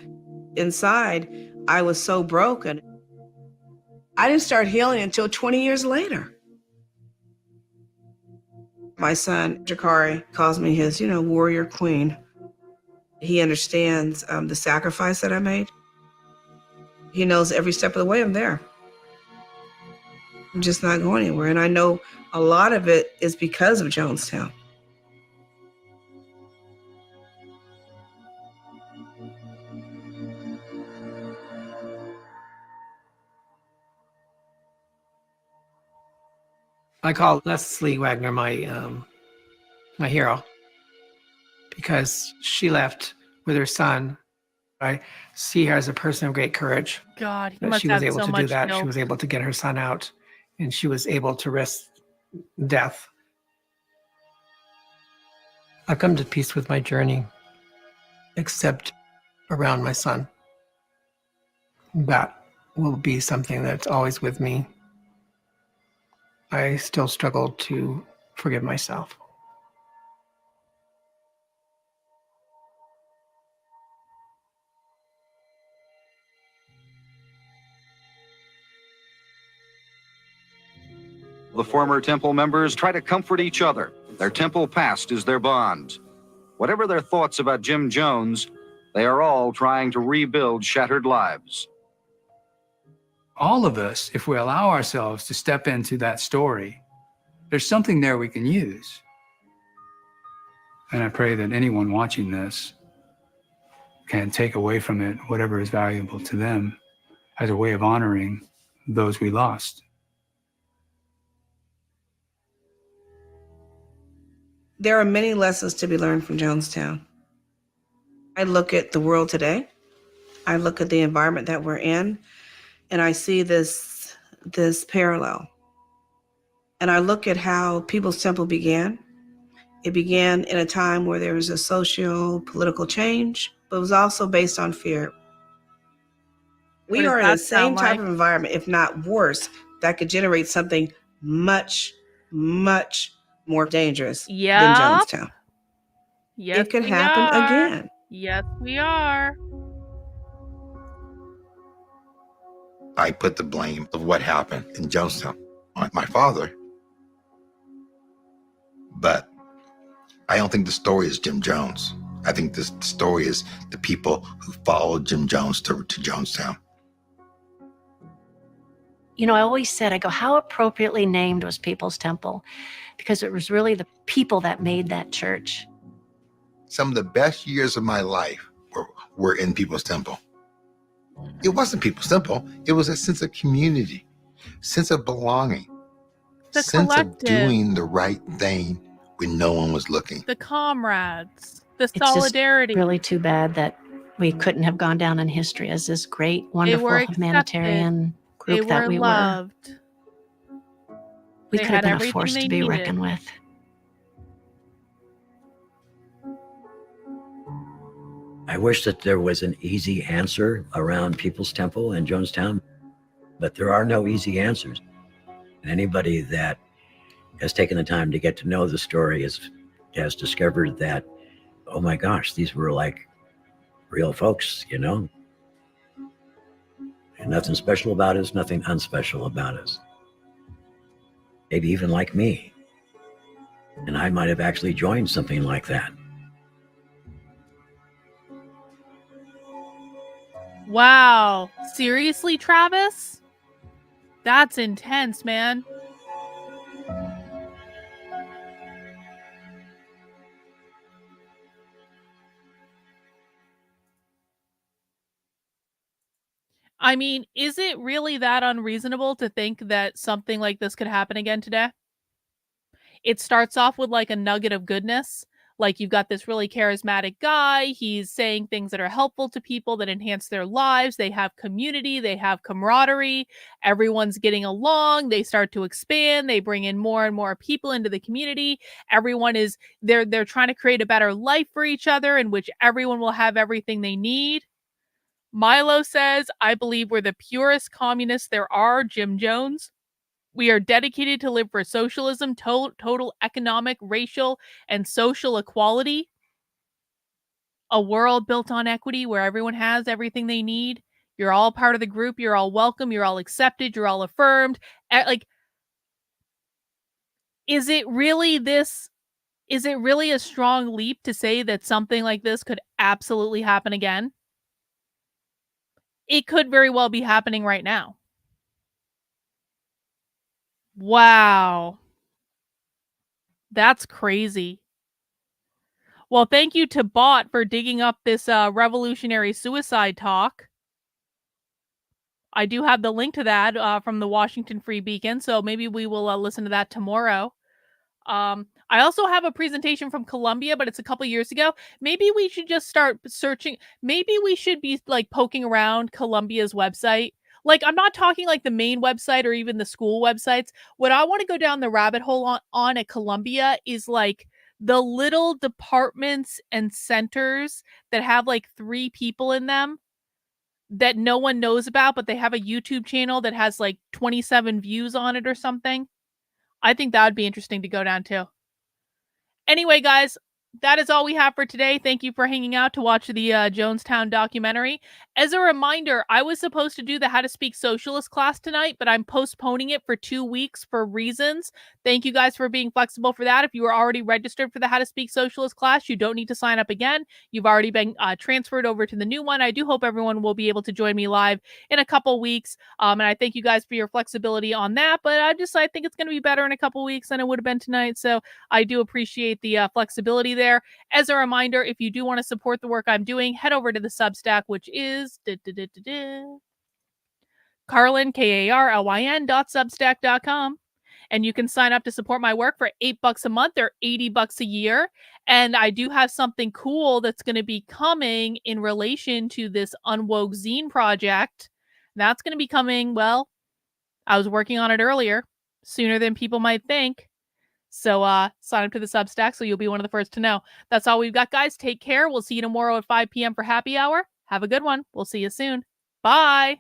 Inside, I was so broken. I didn't start healing until 20 years later. My son, Jakari, calls me his, warrior queen. He understands the sacrifice that I made. He knows every step of the way I'm there. I'm just not going anywhere. And I know a lot of it is because of Jonestown. I call Leslie Wagner my hero because she left with her son. I see her as a person of great courage. God, he That must she was have able so to much do that. guilt. She was able to get her son out, and she was able to risk death. I've come to peace with my journey, except around my son. That will be something that's always with me. I still struggle to forgive myself. The former temple members try to comfort each other. Their temple past is their bond. Whatever their thoughts about Jim Jones, they are all trying to rebuild shattered lives. All of us, if we allow ourselves to step into that story, there's something there we can use. And I pray that anyone watching this can take away from it whatever is valuable to them as a way of honoring those we lost. There are many lessons to be learned from Jonestown. I look at the world today. I look at the environment that we're in, and I see this parallel. And I look at how People's Temple began. It began in a time where there was a socio-political change, but it was also based on fear. What We does are in that the same sound type like? of environment, if not worse, that could generate something much, much more dangerous than Yep. Jonestown. Yes, It could we happen are. again. Yes, we are. I put the blame of what happened in Jonestown on my father. But I don't think the story is Jim Jones. I think the story is the people who followed Jim Jones to Jonestown. I always said, I go, how appropriately named was People's Temple? Because it was really the people that made that church. Some of the best years of my life were in People's Temple. It wasn't People's Temple. It was a sense of community, sense of belonging, The sense collective. of doing the right thing when no one was looking. The comrades, the It's just solidarity. really too bad that we couldn't have gone down in history as this great, wonderful were accepted. humanitarian They group that were we were. loved. We They could have had been a everything force they to be needed. reckoned with. I wish that there was an easy answer around People's Temple and Jonestown, but there are no easy answers. And anybody that has taken the time to get to know the story has discovered that, oh my gosh, these were like real folks, And nothing special about us, nothing unspecial about us. Maybe even like me. And I might have actually joined something like that. Wow. Seriously, Travis? That's intense, man. I mean, is it really that unreasonable to think that something like this could happen again today? It starts off with like a nugget of goodness. Like you've got this really charismatic guy. He's saying things that are helpful to people that enhance their lives. They have community, they have camaraderie. Everyone's getting along. They start to expand. They bring in more and more people into the community. Everyone is they're trying to create a better life for each other in which everyone will have everything they need. Milo says, I believe we're the purest communists there are, Jim Jones. We are dedicated to live for socialism, total economic, racial, and social equality. A world built on equity where everyone has everything they need. You're all part of the group. You're all welcome. You're all accepted. You're all affirmed. Like, is it really a strong leap to say that something like this could absolutely happen again? It could very well be happening right now. Wow. That's crazy. Well, thank you to Bot for digging up this revolutionary suicide talk. I do have the link to that from the Washington Free Beacon, so maybe we will listen to that tomorrow. I also have a presentation from Columbia, but it's a couple years ago. Maybe we should just start searching. Maybe we should be like poking around Columbia's website. Like, I'm not talking like the main website or even the school websites. What I want to go down the rabbit hole on at Columbia is like the little departments and centers that have like 3 people in them that no one knows about, but they have a YouTube channel that has like 27 views on it or something. I think that would be interesting to go down to. Anyway, guys, that is all we have for today. Thank you for hanging out to watch the Jonestown documentary. As a reminder, I was supposed to do the How to Speak Socialist class tonight, but I'm postponing it for 2 weeks for reasons. Thank you guys for being flexible for that. If you were already registered for the How to Speak Socialist class, you don't need to sign up again. You've already been transferred over to the new one. I do hope everyone will be able to join me live in a couple weeks. And I thank you guys for your flexibility on that. But I think it's going to be better in a couple weeks than it would have been tonight. So I do appreciate the flexibility there. As a reminder, if you do want to support the work I'm doing, head over to the Substack, which is Carlyn, KARLYN.substack.com. And you can sign up to support my work for $8 a month or $80 a year. And I do have something cool that's going to be coming in relation to this Unwoke zine project. That's going to be coming, well, I was working on it earlier, sooner than people might think. So sign up to the Substack so you'll be one of the first to know. That's all we've got, guys. Take care. We'll see you tomorrow at 5 p.m. for happy hour. Have a good one. We'll see you soon. Bye.